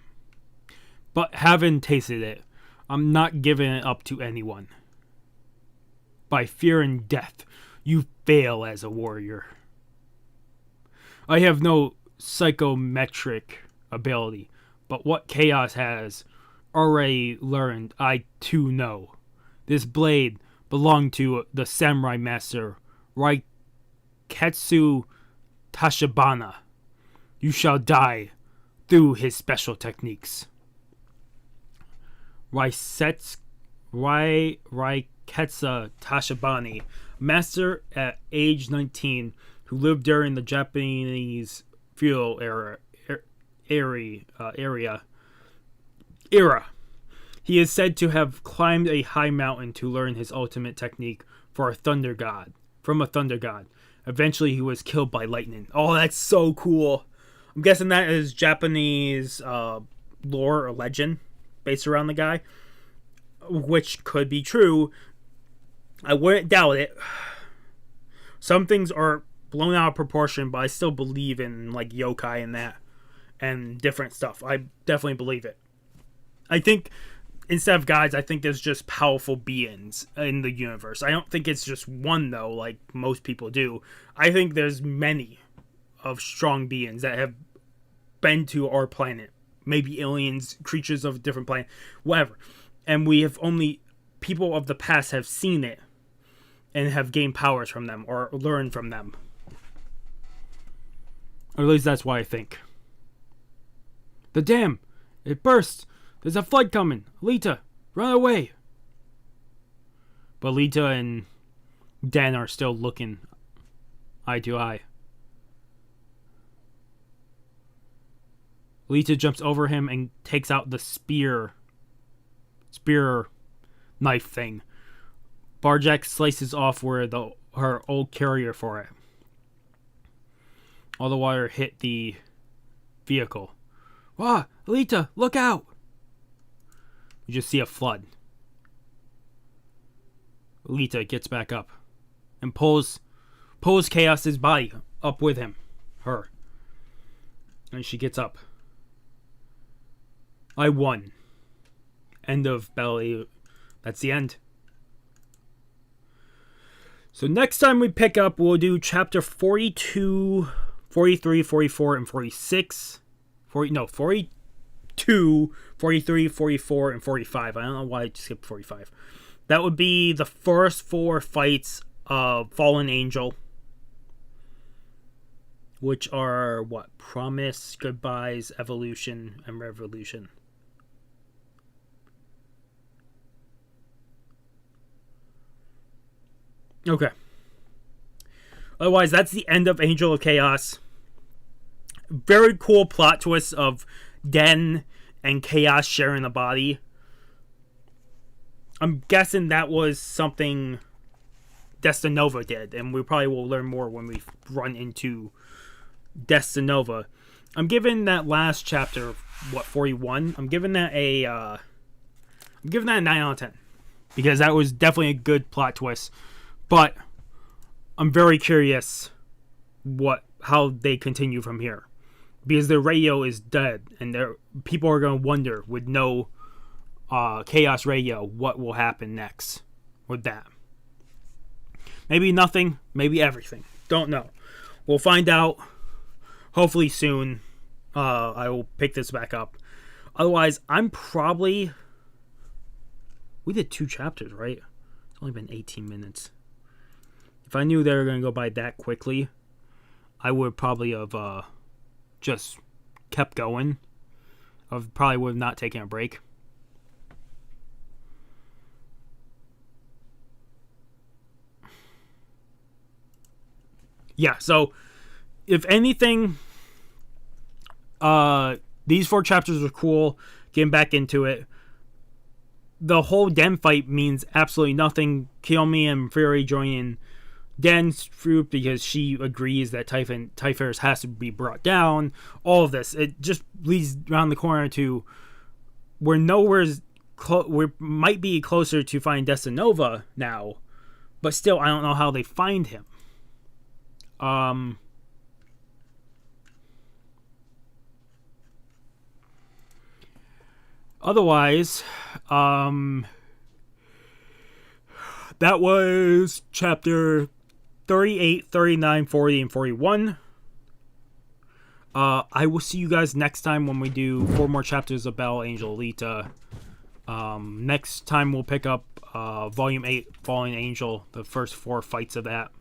But having tasted it, I'm not giving it up to anyone. By fearing death, you fail as a warrior. I have no psychometric ability, but what Chaos has already learned, I too know. This blade belonged to the samurai master Raiketsu Tachibana. You shall die through his special techniques. Raiketsu Tachibana, master at age 19, who lived during the Japanese feudal era. He is said to have climbed a high mountain to learn his ultimate technique from a thunder god. Eventually, he was killed by lightning. Oh, that's so cool. I'm guessing that is Japanese lore or legend based around the guy, which could be true. I wouldn't doubt it. Some things are blown out of proportion, but I still believe in like yokai and that and different stuff. I definitely believe it. I think instead of gods, I think there's just powerful beings in the universe. I don't think it's just one though, like most people do. I think there's many of strong beings that have been to our planet. Maybe aliens, creatures of a different planet, whatever. And we have only people of the past have seen it and have gained powers from them or learned from them. Or at least that's what I think. The dam! It burst! There's a flood coming! Alita, run away! But Alita and Dan are still looking eye to eye. Alita jumps over him and takes out the spear knife thing. Barjack slices off where her old carrier for it. All the water hit the vehicle. Wow, Alita, look out! You just see a flood. Alita gets back up and pulls Kaos's body up with her. And she gets up. I won. End of Battle. That's the end. So next time we pick up, we'll do chapter 42, 43, 44, and 46. 42, 43, 44, and 45. I don't know why I skipped 45. That would be the first 4 fights of Fallen Angel. Which are, what? Promise, Goodbyes, Evolution, and Revolution. Okay. Otherwise, that's the end of Angel of Chaos. Very cool plot twist of Den and Chaos sharing the body. I'm guessing that was something Destinova did, and we probably will learn more when we run into Destinova. I'm giving that last chapter, 41? I'm giving that a 9 out of 10. Because that was definitely a good plot twist. But I'm very curious how they continue from here. Because their radio is dead, and people are going to wonder with no Chaos Radio what will happen next with that. Maybe nothing, maybe everything. Don't know. We'll find out hopefully soon. I will pick this back up. Otherwise, we did 2 chapters, right? It's only been 18 minutes. If I knew they were going to go by that quickly, I would probably have just kept going. I probably would have not taken a break. Yeah, so if anything, these 4 chapters were cool. Getting back into it. The whole Den fight means absolutely nothing. Kiyomi and Fury joining Den's group because she agrees that Typhus has to be brought down. All of this, it just leads around the corner to we might be closer to finding Destinova now, but still, I don't know how they find him. Otherwise, that was chapter 38, 39, 40, and 41. I will see you guys next time when we do 4 more chapters of Battle Angel Alita. Next time we'll pick up Volume 8, Fallen Angel, the first 4 fights of that.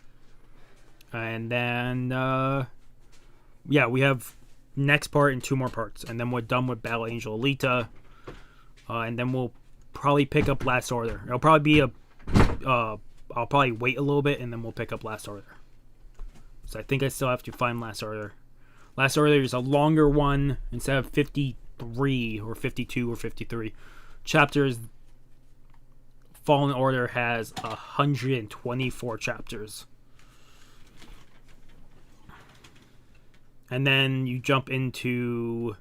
And then, we have next part and 2 more parts. And then we're done with Battle Angel Alita. And then we'll probably pick up Last Order. It'll probably be I'll probably wait a little bit and then we'll pick up Last Order. So I think I still have to find Last Order. Last Order is a longer one. Instead of 53 or 52 or 53 chapters, Fallen Order has 124 chapters. and then you jump into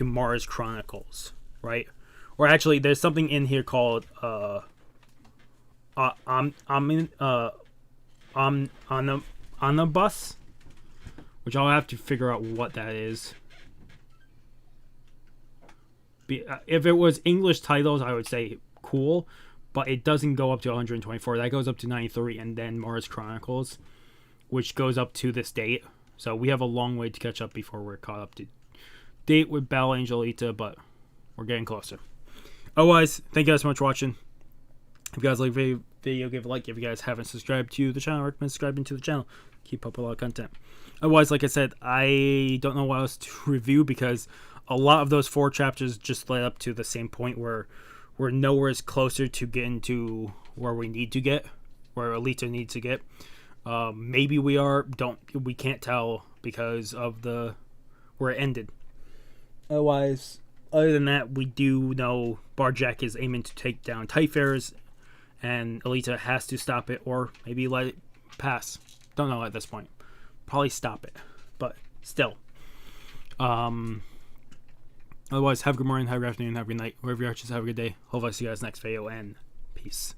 Mars Chronicles, right? Or actually, there's something in here called Omnibus, which I'll have to figure out what that is. If it was English titles, I would say cool, but it doesn't go up to 124. That goes up to 93, and then Mars Chronicles, which goes up to this date. So we have a long way to catch up before we're caught up to date with Battle Angel Alita, but we're getting closer. Otherwise, thank you guys so much for watching. If you guys like the video, give a like. If you guys haven't subscribed to the channel, I recommend subscribing to the channel. Keep up a lot of content. Otherwise, like I said, I don't know what else to review because a lot of those 4 chapters just led up to the same point where we're nowhere closer to getting to where we need to get, where Alita needs to get. Maybe we are. We can't tell because of where it ended. Otherwise, other than that, we do know Barjack is aiming to take down Typharers, and Alita has to stop it, or maybe let it pass. Don't know at this point. Probably stop it, but still. Otherwise, have a good morning, have a good afternoon, have a good night. Wherever you are, just have a good day. Hope I see you guys next video, and peace.